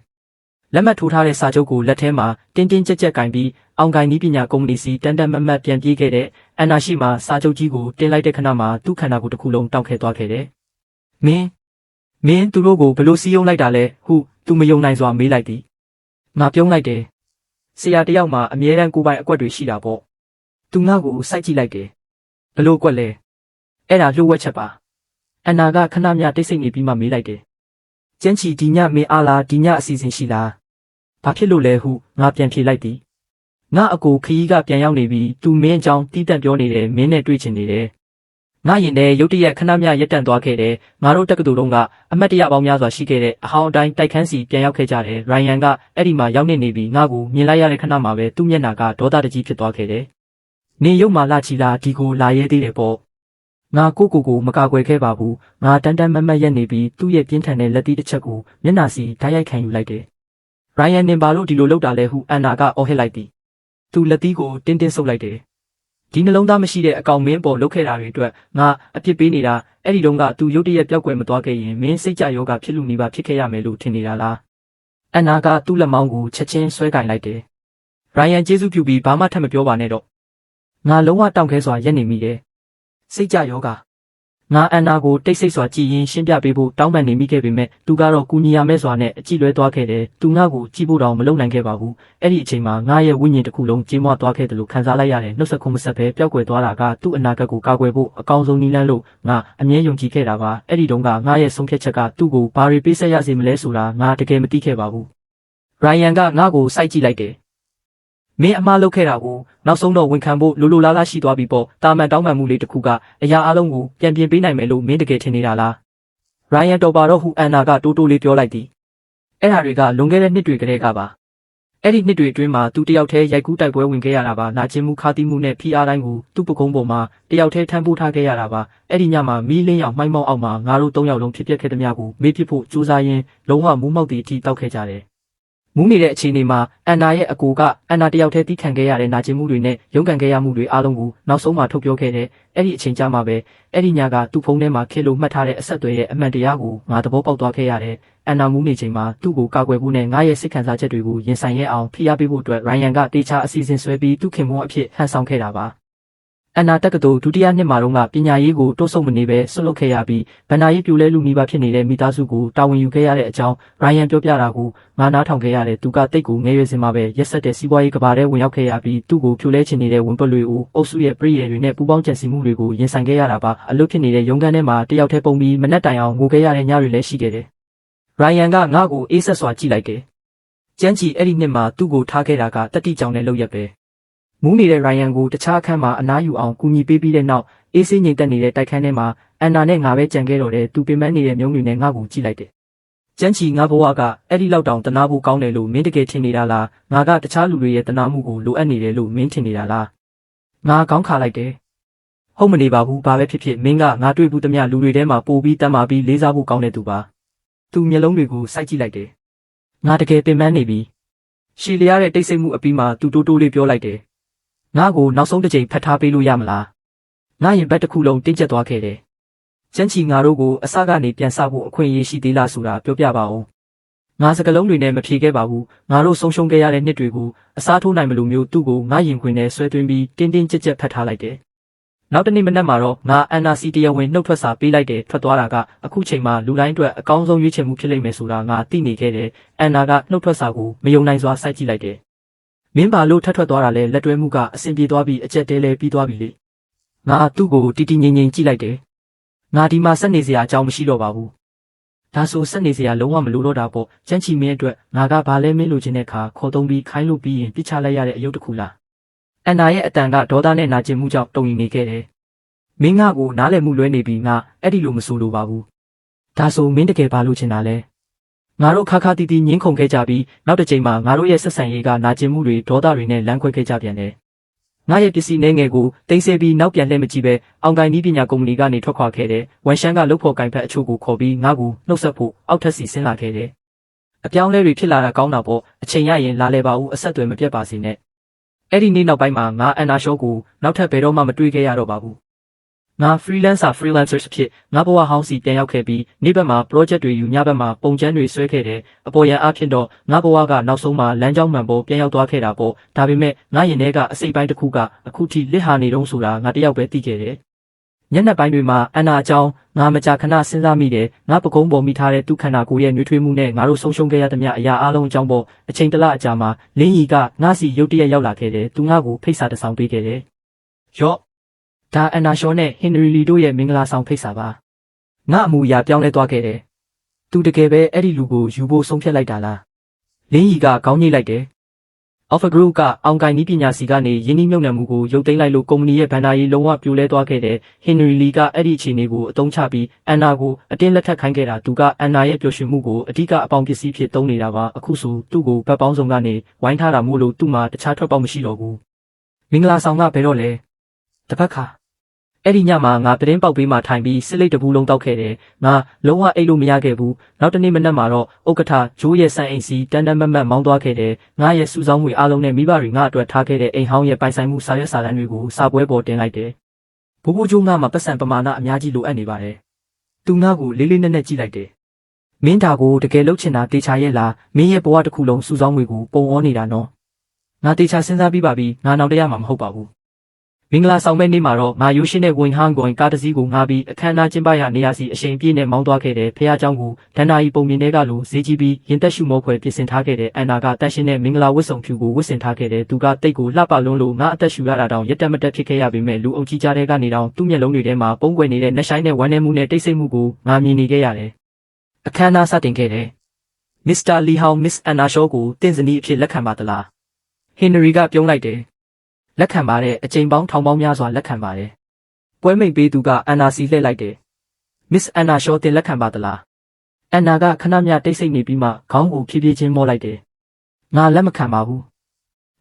လက်မှတ်ထိုးထားတဲ့စာချုပ်ကိုလက်ထဲမှာတင်းတင်းကြပ်ကြပ်ကင်ပြီးအောင်ကိုင်နည်းပညာကုမ္ပဏီစီတန်တန်မတ်မတ်ပြန်ပြေးခဲ့တဲ့အန်နာရှိမှာစာချုပ်ကြီးကိုတင်လိုက်တဲ့ခဏမှာသူ့ခန္ဓာကိုယ်တစ်ခုလုံးတောက်ခဲသွားခဲ့တယ်။မင်းသူတို့ကိုဘလို့စီးယုံလိုက်တာလဲဟုသူမယုံနိုင်စွာမေးလိုက်သည်။ငါပြုံးလိုက်တယ်။ဆရာတယောက်မှာအမြဲတမ်းကိုယ်ပိုင်အကွက်တွေရှိတာပေါ့။သူငါ့ကိုစိုက်ကြည့်လိုက်တယ်။ဘလို့အကွက်လဲ။အဲ့ဒါလှုပ်ဝက်ချက်ပါ။အန်နာကခဏမြတိတ်ဆိတ်နေပြီးမှမေးလိုက်တယ်။ကျန်းချီဒီညမင်းအားလားဒီညအစီအစဉ်ရှိလား။ဘာဖြစ်လို့လဲဟုငါပြန်ဖြေလိုက်သည်။ငါအကိုခရီးကပြန်ရောက်နေပြီသူမင်းအကြောင်းတီးတက်ပြောနေတယ်မင်းနဲ့တွေ့ချင်နေတယ်။ငါရင်ထဲရုတ်တရက်ခဏမြရက်တန့်သွားခဲ့တယ်။ငါတို့တက္ကသိုလ်တုန်းကအမတ်တရပေါင်းများစွာရှိခဲ့တဲ့အဟောင်းအတိုင်းတိုက်ခန်းစီပြန်ရောက်ခဲ့ကြတယ်။ရိုင်ယန်ကအဲ့ဒီမှာရောက်နေပြီငါ့ကိုမြင်လိုက်ရတဲ့ခဏမှာပဲသူ့မျက်နှာကဒေါသတကြီးဖြစ်သွားခဲ့တယ်။နေရုပ်မာလာချီလာဒီကိုလာရဲသေးတယ်ပေါ့။ငါကိုမကာကွယ်ခဲ့ပါဘူး။ငါတန်တန်မတ်မတ်ရက်နေပြီးသူ့ရဲ့ပြင်းထန်တဲ့လက်သီးတစ်ချက်ကိုမျက်နှာစီဓာတ်ရိုက်ခံယူလိုက်တယ်။ရိုင်ယန်နင်ဘာလို့ဒီလိုလုပ်တာလဲဟုအန်နာကအော်ဟစ်လိုက်သည်။သူလက်သီးကိုတင်းတင်းဆုပ်လိုက်တယ်။ဒီနှလုံးသားမရှိတဲ့အကောင်မင်းပေါ်လုတ်ခဲ့တာတွေအတွက်ငါအပြစ်ပေးနေတာအဲ့ဒီတုန်းကသူရုတ်တရက်ပျောက်ကွယ်မသွားခဲ့ရင်မင်းစိတ်ကြယောဂဖြစ်လူနေပါဖြစ်ခဲ့ရမယ်လို့ထင်နေတာလား။အန်နာကသူ့လက်မောင်းကိုချက်ချင်းဆွဲကင်လိုက်တယ်။ရိုင်ယန်ကျေးဇူးပြုပြီးဘာမှထပ်မပြောပါနဲ့တော့။ငါလုံးဝတောင့်ခဲစွာရက်နေမိတယ်။စိတ်ကြယောဂငါအန်နာကိုတိတ်ဆိတ်စွာကြည်ရင်ရှင်းပြပေးဖို့တောင်းပန်နေမိခဲ့ပေမဲ့သူကတော့ကူညီရမယ့်စွာနဲ့အကြည့်လွဲသွားခဲ့တယ်။သူငါ့ကိုကြည့်ဖို့တောင်မလုပ်နိုင်ခဲ့ပါဘူး။အဲ့ဒီအချိန်မှာငါရဲ့ဝိညာဉ်တစ်ခုလုံးကြေးမွသွားခဲ့တယ်လို့ခံစားလိုက်ရတယ်။နှုတ်ဆက်ခုမဆက်ပဲပျောက်ကွယ်သွားတာကသူ့အနာဂတ်ကိုကာကွယ်ဖို့အကောင်းဆုံးနည်းလမ်းလို့ငါအမြဲယုံကြည်ခဲ့တာပါ။အဲ့ဒီတုန်းကငါရဲ့ဆုံးဖြတ်ချက်ကသူ့ကိုဘာတွေပေးဆက်ရစေမလဲဆိုတာငါတကယ်မသိခဲ့ပါဘူး။ရိုင်ယန်ကငါ့ကိုစိုက်ကြည့်လိုက်တယ်။မင်းအမှားလုပ်ခဲ့တာကိုနောက်ဆုံးတော့ဝန်ခံဖို့လိုလားရှိသွားပြီပေါ့တာမန်တောင်းပန်မှုလေးတစ်ခုကအရာအလုံးကိုပြန်ပြင်ပေးနိုင်မယ်လို့မင်းတကယ်ထင်နေတာလားရိုင်ယန်တော်ပါတော့ဟူအန်နာကတိုးတိုးလေးပြောလိုက်သည်အဲ့ဒါတွေကလွန်ခဲ့တဲ့နှစ်တွေကတည်းကပါအဲ့ဒီနှစ်တွေအတွင်းမှာသူတယောက်တည်းရိုက်ကူးတိုက်ပွဲဝင်ခဲ့ရတာပါနာကျင်မှုခါတိမှုနဲ့ဖိအားတိုင်းကိုသူ့ပကုံးပေါ်မှာတယောက်တည်းထမ်းပိုးထားခဲ့ရတာပါအဲ့ဒီညမှာမီးလင်းရောင်မှိုင်းမောက်အောက်မှာငါတို့၃ယောက်လုံးဖြစ်ပျက်ခဲ့သမျှကိုမေးပြဖို့ကြိုးစားရင်းလုံးဝမူးမောက်သည့်အထိတောက်ခဲ့ကြတယ်မူးနေတဲ့အခြေအနေမှာအန်နာရဲ့အကိုကအန်နာတယောက်တည်းတီးခံခဲ့ရတဲ့နာကျင်မှုတွေနဲ့ရုန်းကန်ခဲ့ရမှုတွေအားလုံးကိုနောက်ဆုံးမှထုတ်ပြောခဲ့တဲ့အဲ့ဒီအချိန်ကြာမှပဲအဲ့ဒီညကသူ့ဖုန်းထဲမှာခေလို့မှတ်ထားတဲ့အဆက်အသွယ်ရဲ့အမှန်တရားကိုငါသဘောပေါက်သွားခဲ့ရတယ်အန်နာမူးနေချိန်မှာသူ့ကိုကာကွယ်ဖို့နဲ့ငါရဲ့စိတ်ခံစားချက်တွေကိုရင်ဆိုင်ရအောင်ဖိအားပေးဖို့အတွက်ရိုင်ယန်ကတေချာအစီအစဉ်ဆွဲပြီးသူ့ခင်မွန်းအဖြစ်ဟန်ဆောင်ခဲ့တာပါအန်နာတက္ကသိုလ်ဒုတိယနှစ်မှာတော့ပညာရေးကိုတိုးဆုံမနေပဲဆွတ်လွတ်ခဲ့ရပြီးဗန္နာရေးပြိုလဲလူမိဘဖြစ်နေတဲ့မိသားစုကိုတာဝန်ယူခဲ့ရတဲ့အကြောင်းရိုင်ယန်ပြောပြတာကိုငါနားထောင်ခဲ့ရတယ်သူကတိတ်ကိုငဲရွယ်စင်မှာပဲရက်ဆက်တဲ့စီးပွားရေးကဘာထဲဝင်ရောက်ခဲ့ရပြီးသူ့ကိုပြိုလဲချင်နေတဲ့ဝန်ပွက်တွေကိုအုပ်စုရဲ့ပြည်ရည်တွေနဲ့ပူးပေါင်းကြံစည်မှုတွေကိုရင်ဆိုင်ခဲ့ရတာပါအလုပ်ဖြစ်နေတဲ့ရုံးခန်းထဲမှာတယောက်တည်းပုံပြီးမနက်တိုင်အောင်ငိုခဲ့ရတဲ့ညတွေလည်းရှိခဲ့တယ်ရိုင်ယန်ကငါ့ကိုအေးဆက်စွာကြည့်လိုက်တယ်ကျန်းချီအဲ့ဒီနှစ်မှာသူ့ကိုထားခဲ့တာကတတိကြောင်နဲ့လှုပ်ရက်ပဲမူးနေတဲ့ရိုင်ယန်ကိုတခြားအခန်းမှာအနားယူအောင်ကူညီပေးပြီးတဲ့နောက်အေးဆေးငြိမ်သက်နေတဲ့တိုက်ခန်းထဲမှာအန်နာနဲ့ငါပဲကြံခဲ့တော့တယ်သူပင်ပန်းနေတဲ့မြုံတွေနဲ့ငါ့ကိုကြည့်လိုက်တယ်ကျန်းချီငါဘဝကအဲ့ဒီလောက်တောင်တနာဖို့ကောင်းတယ်လို့မင်းတကယ်ထင်နေတာလားငါကတခြားလူတွေရဲ့တနာမှုကိုလိုအပ်နေတယ်လို့မင်းထင်နေတာလားငါကောင်းခါလိုက်တယ်ဟုတ်မနေပါဘူးဘာပဲဖြစ်ဖြစ်မင်းကငါတွေ့ဘူးသမျှလူတွေထဲမှာပိုပြီးတမ်းမာပြီးလေးစားဖို့ကောင်းတဲ့သူပါသူမျက်လုံးတွေကိုစိုက်ကြည့်လိုက်တယ်ငါတကယ်ပင်ပန်းနေပြီရှည်လျားတဲ့တိတ်ဆိတ်မှုအပြီးမှာသူတိုးတိုးလေးပြောလိုက်တယ်ငါ့ကိုနောက်ဆုံးတစ်ချိန်ဖတ်ထားပေးလို့ရမလားငါရင်ဘက်တစ်ခုလုံးတင်းကျပ်သွားခဲ့တယ်ကျန်းချီငါတို့ကိုအစကနေပြန်ဆဖို့အခွင့်အရေးရှိသေးလားဆိုတာပြောပြပါဦးငါစကလုံးတွေနဲ့မဖြေခဲ့ပါဘူးငါတို့ဆုံးရှုံးခဲ့ရတဲ့နှစ်တွေကိုအစားထိုးနိုင်မလို့မျိုးသူ့ကိုငါရင်ခွင်နဲ့ဆွဲသွင်းပြီးတင်းတင်းကျပ်ကျပ်ဖတ်ထားလိုက်တယ်နောက်တနေ့မနက်မှာတော့ငါအန်နာစီတရားဝင်နှုတ်ထွက်စာပေးလိုက်တယ်ထွက်သွားတာကအခုချိန်မှာလူတိုင်းအတွက်အကောင်းဆုံးရွေးချယ်မှုဖြစ်လိမ့်မယ်ဆိုတာငါသိနေခဲ့တယ်အန်နာကနှုတ်ထွက်စာကိုမယုံနိုင်စွာစိုက်ကြည့်လိုက်တယ်မင်းပါလို့ထထွက်သွားတာလဲလက်တွဲမှုကအဆင်ပြေသွားပြီးအကျက်တဲလဲပြီးသွားပြီလေငါသူ့ကိုတီတီငိမ့်ငိမ့်ကြည့်လိုက်တယ်ငါဒီမှာဆက်နေစရာအကြောင်းမရှိတော့ပါဘူးဒါဆိုဆက်နေစရာလုံးဝမလိုတော့တာပေါ့ကျန်းချီမင်းအတွက်ငါကဘာလဲမင်းလိုချင်တဲ့ခါခေါ်သုံးပြီးခိုင်းလို့ပြီးရင်ပြစ်ချလိုက်ရတဲ့အယုတ်တစ်ခုလားအန်နာရဲ့အတန်ကဒေါသနဲ့နာကျင်မှုကြောင့်တုံ့ရင်နေခဲ့တယ်မင်းငါ့ကိုနားလည်မှုလွဲနေပြီးငါအဲ့ဒီလိုမဆိုလိုပါဘူးဒါဆိုမင်းတကယ်ဘာလို့ချင်တာလဲငါတို့ခါခါတီးတီးငင်းခုန်ခဲ့ကြပြီးနောက်တစ်ချိန်မှာငါတို့ရဲ့ဆက်ဆံရေးကနာကျင်မှုတွေဒေါသတွေနဲ့လမ်းခွဲခဲ့ကြပြန်တယ်ငါရဲ့ပစ္စည်းနှဲငယ်ကိုတင်ဆက်ပြီးနောက်ပြန်လှည့်မကြည့်ပဲအောင်ကိုင်နည်းပညာကုမ္ပဏီကနေထွက်ခွာခဲ့တယ်ဝန်ရှမ်းကလုပ်ဖို့ကင်ဖက်အချို့ကိုခေါ်ပြီးငါ့ကိုနှုတ်ဆက်ဖို့အောက်ထပ်စီဆင်းလာခဲ့တယ်အပြောင်းလဲတွေဖြစ်လာတာကောင်းတာပေါ့အချိန်ရရင်လာလဲပါဦးအဆက်အသွယ်မပြတ်ပါစေနဲ့အဲ့ဒီနေ့နောက်ပိုင်းမှာငါအန်နာရှောကိုနောက်ထပ်ဘယ်တော့မှမတွေ့ခဲ့ရတော့ပါဘူး ငါ freelancer ဖြစ်ငါဘဝဟောင်းစီပြန်ရောက်ခဲ့ပြီးနေ့ဘက်မှာ project တွေယူညဘက်မှာပုံချမ်းတွေဆွဲခဲ့တယ်အပေါ်ရန်အဖြစ်တော့ငါဘဝကနောက်ဆုံးမှာလမ်းကြောင်းမှန်ပေါ်ပြန်ရောက်သွားခဲ့တာပေါ့ဒါပေမဲ့ငါရင်ထဲကအစိပ်ပိုင်းတစ်ခုကအခုထိလစ်ဟာနေတော့ဆိုတာငါတယောက်ပဲသိခဲ့တယ်ညနေပိုင်းတွေမှာအန်နာအကြောင်းငါမကြာခဏစဉ်းစားမိတယ်ငါပကုံးပေါ်မိထားတဲ့သူခန္ဓာကိုယ်ရဲ့နှွေးထွေးမှုနဲ့ငါတို့ဆုံးရှုံးခဲ့ရသမျှအရာအလုံးအကြောင်းပေါ့အချိန်တလအကြာမှာလင်းကြီးကငါစီရုတ်တရက်ရောက်လာခဲ့တယ်သူငါ့ကိုဖိတ်စာတစ်ဆောင်ပေးခဲ့တယ်ရော့ဒါအန်နာရှောနဲ့ဟင်နရီလီတို့ရဲ့မင်္ဂလာဆောင်ဖိတ်စာပါငါအမူအရာပြောင်းလဲသွားခဲ့တယ်သူတကယ်ပဲအဲ့ဒီလူကိုယူဖို့ဆုံးဖြတ်လိုက်တာလားလင်းကြီးကခေါင်းညှိလိုက်တယ်Alpha Group ကအောင်ကိုင်နည်းပညာစီကနေယင်းနှိမ့်မြုပ်နှံမှုကိုရုပ်သိမ်းလိုက်လို့ကုမ္ပဏီရဲ့ဘဏ္ဍာရေးလုံးဝပြိုလဲသွားခဲ့တဲ့ Henry Lee ကအဲ့ဒီအခြေအနေကိုအသုံးချပြီးအန်နာကိုအတင်းလက်ထပ်ခိုင်းခဲ့တာသူကအန်နာရဲ့ပျော်ရွှင်မှုကိုအဓိကအပေါင်းပစ္စည်းဖြစ်သုံးနေတာပါအခုဆိုသူ့ကိုဗတ်ပေါင်းစုံကနေဝိုင်းထားတာမို့လို့သူ့မှာတခြားထွက်ပေါက်မရှိတော့ဘူးမင်္ဂလာဆောင်ကဘယ်တော့လဲတပတ်ခါအဲ့ဒီညမှာငါပတင်းပေါက်ပေးမှထိုင်ပြီးစစ်လိတ်တပူးလုံးတောက်ခဲ့တယ်ငါလုံးဝအိတ်လို့မရခဲ့ဘူးနောက်တနေ့မနက်မှာတော့ဥက္ကဋ္ဌဂျိုးရဲ့စံအိမ်စီတန်တန်မတ်မတ်မောင်းသွားခဲ့တယ်ငါရဲ့စုဆောင်းငွေအားလုံးနဲ့မိဘတွေငါအတွက်ထားခဲ့တဲ့အိမ်ဟောင်းရဲ့ပိုင်ဆိုင်မှုစာရွက်စာတမ်းတွေကိုစာပွဲပေါ်တင်လိုက်တယ်ဘိုးဘိုးဂျိုးငါမှာပတ်စံပမာဏအများကြီးလိုအပ်နေပါတယ်သူငါကိုလေးလေးနက်နက်ကြည့်လိုက်တယ်မင်းဒါကိုတကယ်လှုပ်ချင်တာတေချာရဲ့လားမင်းရဲ့ဘဝတစ်ခုလုံးစုဆောင်းငွေကိုပုံအောနေတာနော်ငါတေချာစဉ်းစားပြီးပါပြီငါနောက်တရမှာမဟုတ်ပါဘူးမင်္ဂလာဆောင်မဲ့နေ့မှာတော့ငါရိုးရှင်းတဲ့ဝင်ဟန်းကိုကားတစ်စီးကိုငါပြီးအခမ်းအနားကျင်းပရနေရစီအချိန်ပြည့်နဲ့မောင်းသွားခဲ့တဲ့ဖះเจ้าကိုဒန္နာကြီးပုံမြင်တဲ့ကလိုဈေးကြီးပြီးရင်သက်ရှုမောဖွယ်ပြင်ဆင်ထားခဲ့တဲ့အန်နာကတန်ရှင်းတဲ့မင်္ဂလာဝတ်စုံဖြူကိုဝတ်ဆင်ထားခဲ့တဲ့သူကတိတ်ကိုလှပလွန်းလို့ငါအသက်ရှူရတာတောင်ရက်တက်မတက်ဖြစ်ခဲ့ရပေမဲ့လူအုပ်ကြီးကြားတဲ့ကနေတောင်သူ့မျက်လုံးတွေထဲမှာပုံကွယ်နေတဲ့နှက်ဆိုင်တဲ့ဝမ်းနည်းမှုနဲ့တိတ်ဆိတ်မှုကိုငါမြင်နေခဲ့ရတယ်အခမ်းအနားစတင်ခဲ့တယ်မစ္စတာလီဟောင်မစ္စအန်နာရှောကိုတင့်စနီးအဖြစ်လက်ခံပါသလားဟင်နရီကပြုံးလိုက်တယ်လက်ခံပါတယ်အချိန်ပေါင်းထောင်ပေါင်းများစွာလက်ခံပါတယ်ပွဲမိတ်ပေးသူကအန်နာစီလှည့်လိုက်တယ်မစ္စအန်နာရှောတင်လက်ခံပါသလားအန်နာကခဏမြတိတ်ဆိတ်နေပြီးမှခေါင်းကိုဖြည်းဖြည်းချင်းမောလိုက်တယ်ငါလက်မခံပါဘူး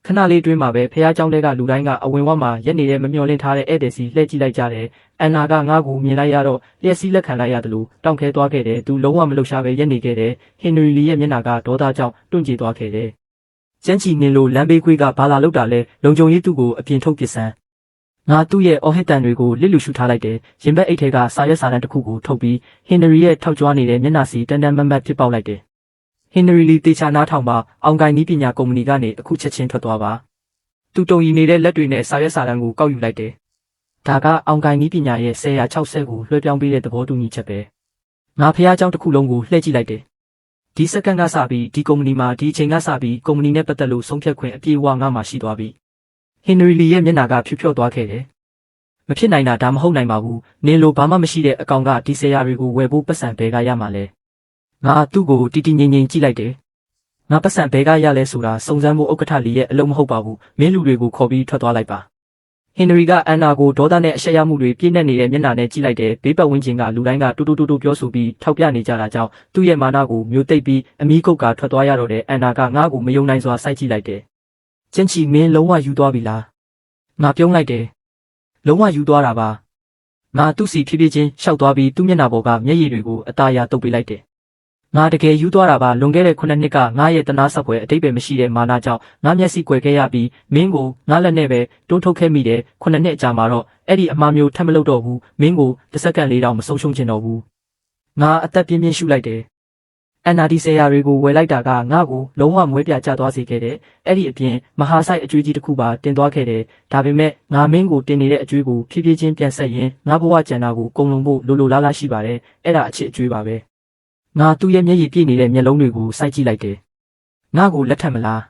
ခဏလေးတွင်းမှာပဲဖះเจ้าတဲကလူတိုင်းကအဝင်ဝမှာရက်နေတဲ့မမျော်လင့်ထားတဲ့ဧည့်သည်စီလှည့်ကြည့်လိုက်ကြတယ်အန်နာကငါ့ကိုမြင်လိုက်ရတော့လျက်စီးလက်ခံလိုက်ရတယ်လို့တောင့်ခဲသွားခဲ့တယ်သူလုံးဝမလှုပ်ရှားပဲရက်နေခဲ့တယ်ဟင်နရီလီရဲ့မျက်နှာကဒေါသကြောင့်တွန့်ကြေသွားခဲ့တယ်ကျန်းချီနင်လိုလမ်းဘေးခွေးကဘာလာလောက်တာလဲလုံခြုံရေးသူ့ကိုအပြင်ထုတ်ပစ်စမ်းငါသူ့ရဲ့အော်ဟစ်တန်တွေကိုလစ်လူရှုထားလိုက်တယ်ရင်ဘက်အိတ်ထဲကစာရွက်စာတမ်းတစ်ခုကိုထုတ်ပြီးဟင်နရီရဲ့ထောက်ကြွားနေတဲ့မျက်နှာစီတန်တန်မတ်မတ်ဖြစ်ပေါက်လိုက်တယ်ဟင်နရီလီတေချာနားထောင်ပါအောင်ကိုင်နီးပညာကုမ္ပဏီကနေအခုချက်ချင်းထွက်သွားပါသူတုံရီနေတဲ့လက်တွေနဲ့စာရွက်စာတမ်းကိုကောက်ယူလိုက်တယ်ဒါကအောင်ကိုင်နီးပညာရဲ့1060ကိုလွှဲပြောင်းပေးတဲ့သဘောတူညီချက်ပဲငါဖះเจ้าတစ်ခုလုံးကိုလှည့်ကြည့်လိုက်တယ်ဒီစက္ကန့်ကစပြီးဒီကုမ္ပဏီမှာဒီအချိန်ကစပြီးကုမ္ပဏီနဲ့ပတ်သက်လို့ဆုံးဖြတ်ခွင့်အပြည့်အဝငါမှရှိသွားပြီဟင်နရီလီရဲ့မျက်နှာကဖြူဖြော့သွားခဲ့တယ်မဖြစ်နိုင်တာဒါမဟုတ်နိုင်ပါဘူးနင်လိုဘာမှမရှိတဲ့အကောင်ကဒီဆရာတွေကိုဝယ်ဖို့ပတ်စံဘဲကရမှာလဲငါသူ့ကိုတီတီငိမ့်ငိမ့်ကြည့်လိုက်တယ်ငါပတ်စံဘဲကရလဲဆိုတာစုံစမ်းဖို့ဥက္ကဋ္ဌလီရဲ့အလုံးမဟုတ်ပါဘူးမင်းလူတွေကိုခေါ်ပြီးထွက်သွားလိုက်ပါဟင်နရီကအန်နာကိုဒေါသနဲ့အရှက်ရမှုတွေပြည့်နေနေတဲ့မျက်နှာနဲ့ကြည့်လိုက်တယ်ဘေးပတ်ဝန်းကျင်ကလူတိုင်းကတူတူတူတူပြောဆိုပြီးထောက်ပြနေကြတာကြောင့်သူ့ရဲ့မာနကိုမျိုးသိပ်ပြီးအမီးကုတ်ကထွက်သွားရတော့တဲ့အန်နာကငါ့ကိုမယုံနိုင်စွာစိုက်ကြည့်လိုက်တယ်ကျန်းချီမင်းလုံးဝယူသွားပြီလားငါပြုံးလိုက်တယ်လုံးဝယူသွားတာပါငါသူ့စီဖြည်းဖြည်းချင်းရှောက်သွားပြီးသူ့မျက်နှာပေါ်ကမျက်ရည်တွေကိုအသားရတုပ်ပေးလိုက်တယ်ငါတကယ်ယူသွားတာပါလွန်ခဲ့တဲ့9နှစ်ကငါရဲ့တနာဆက်ပွဲအတိတ်ပဲမရှိတဲ့မာနကြောင့်ငါမျက်စိကွယ်ခဲ့ရပြီးမင်းကိုငါလက်နဲ့ပဲတွန်းထုတ်ခဲ့မိတယ်9နှစ်အကြာမှာတော့အဲ့ဒီအမှားမျိုးထပ်မလုပ်တော့ဘူးမင်းကိုတစ်စက္ကန့်လေးတောင်မဆုံးရှုံးချင်တော့ဘူးငါအသက်ပြင်းပြင်းရှုလိုက်တယ်အန်နာဒီဆရာတွေကိုဝယ်လိုက်တာကငါ့ကိုလုံးဝမွေးပြကျသွားစေခဲ့တယ်အဲ့ဒီအပြင်မဟာဆိုင်အကျွေးကြီးတစ်ခုပါတင်သွားခဲ့တယ်ဒါပေမဲ့ငါမင်းကိုတင်နေတဲ့အကျွေးကိုဖြည်းဖြည်းချင်းပြန်ဆက်ရင်ငါဘဝကျန်တာကိုကုံလုံးဖို့လိုလိုလားလားရှိပါတယ်အဲ့ဒါအချစ်အကျွေးပါပဲငါသူ့ရဲ့မျက်ရည်ပြည့်နေတဲ့မျက်လုံးတွေကိုစိုက်ကြည့်လိုက်တယ်ငါ့ကိုလက်ထပ်မလာ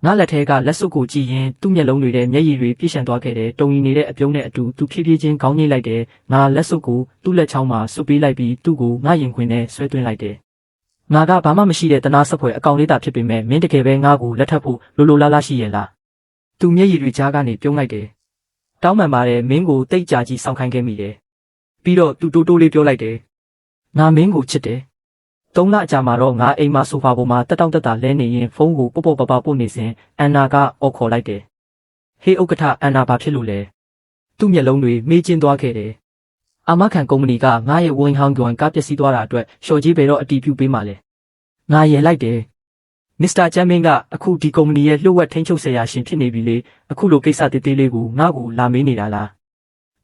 းငါလက်ထဲကလက်စွပ်ကိုကြည့်ရင်သူ့မျက်လုံးတွေထဲမျက်ရည်တွေပြည့်ရှံသွားခဲ့တယ်တုံရီနေတဲ့အပြုံးနဲ့အတူသူဖြည်းဖြည်းချင်းခေါင်းငိမ့်လိုက်တယ်ငါလက်စွပ်ကိုသူ့လက်ချောင်းမှာစွပ်ပေးလိုက်ပြီးသူ့ကိုငါရင်ခွင်ထဲဆွဲသွင်းလိုက်တယ်ငါကဘာမှမရှိတဲ့တနာဆက်ဖွယ်အကောင်လေးတာဖြစ်ပေမဲ့မင်းတကယ်ပဲငါ့ကိုလက်ထပ်ဖို့လိုလိုလားလားရှိရဲ့လားသူမျက်ရည်တွေကြားကနေပြုံးလိုက်တယ်တောင်းပန်ပါတယ်မင်းကိုတိတ်ကြကြီးစောင့်ခိုင်းခဲ့မိတယ်ပြီးတော့သူတိုးတိုးလေးပြောလိုက်တယ်ငါမင်းကိုချစ်တယ်3 လအကြာမှာတော့ငါအိမ်မှာဆိုဖာပေါ်မှာတက်တောင့်တက်တာလဲနေရင်ဖုန်းကိုပေါ့ပေါ့ပပပို့နေစဉ်အန်နာကအော်ခေါ်လိုက်တယ်ဟေးဥက္ကဋ္ဌအန်နာဘာဖြစ်လို့လဲသူ့မျက်လုံးတွေမေးကျင်းသွားခဲ့တယ်အာမခံကုမ္ပဏီကငါရဲ့ဝင်ဟောင်းကွန်ကားပျက်စီးသွားတာအတွက်လျှော်ကြီးဘယ်တော့အတီးပြုပေးမှလဲငါရယ်လိုက်တယ်မစ္စတာချမ်းမင်းကအခုဒီကုမ္ပဏီရဲ့လှုပ်ဝက်ထိန်းချုပ်ဆရာရှင်ဖြစ်နေပြီလေအခုလိုကိစ္စသေးသေးလေးကိုငါ့ကိုလာမေးနေတာလား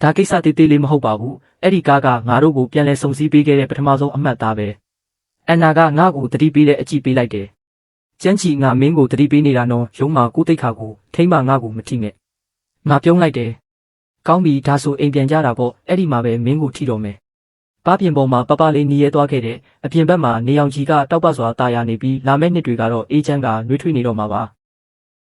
ဒါကိစ္စသေးသေးလေးမဟုတ်ပါဘူးအဲ့ဒီကားကငါတို့ကိုပြန်လဲစုံစည်းပေးခဲ့တဲ့ပထမဆုံးအမှတ်သားပဲအန်နာကငါ့ကိုတတိပေးတဲ့အကြည့်ပေးလိုက်တယ်ကျန်းချီငါမင်းကိုတတိပေးနေတာနော်ရုံးမှာကိုတိတ်ခါကိုထိမ့်မငါ့ကိုမထိနဲ့ငါပြုံးလိုက်တယ်ကောင်းပြီဒါဆိုအိမ်ပြန်ကြတာပေါ့အဲ့ဒီမှာပဲမင်းကိုထိတော့မယ်ပါပြင်ပေါ်မှာပပလေးနီးရဲသွားခဲ့တယ်အပြင်ဘက်မှာနေအောင်ကြီးကတောက်ပစွာတာယာနေပြီးလာမယ့်နှစ်တွေကတော့အေးချမ်းကနှွေးထွေးနေတော့မှာပါ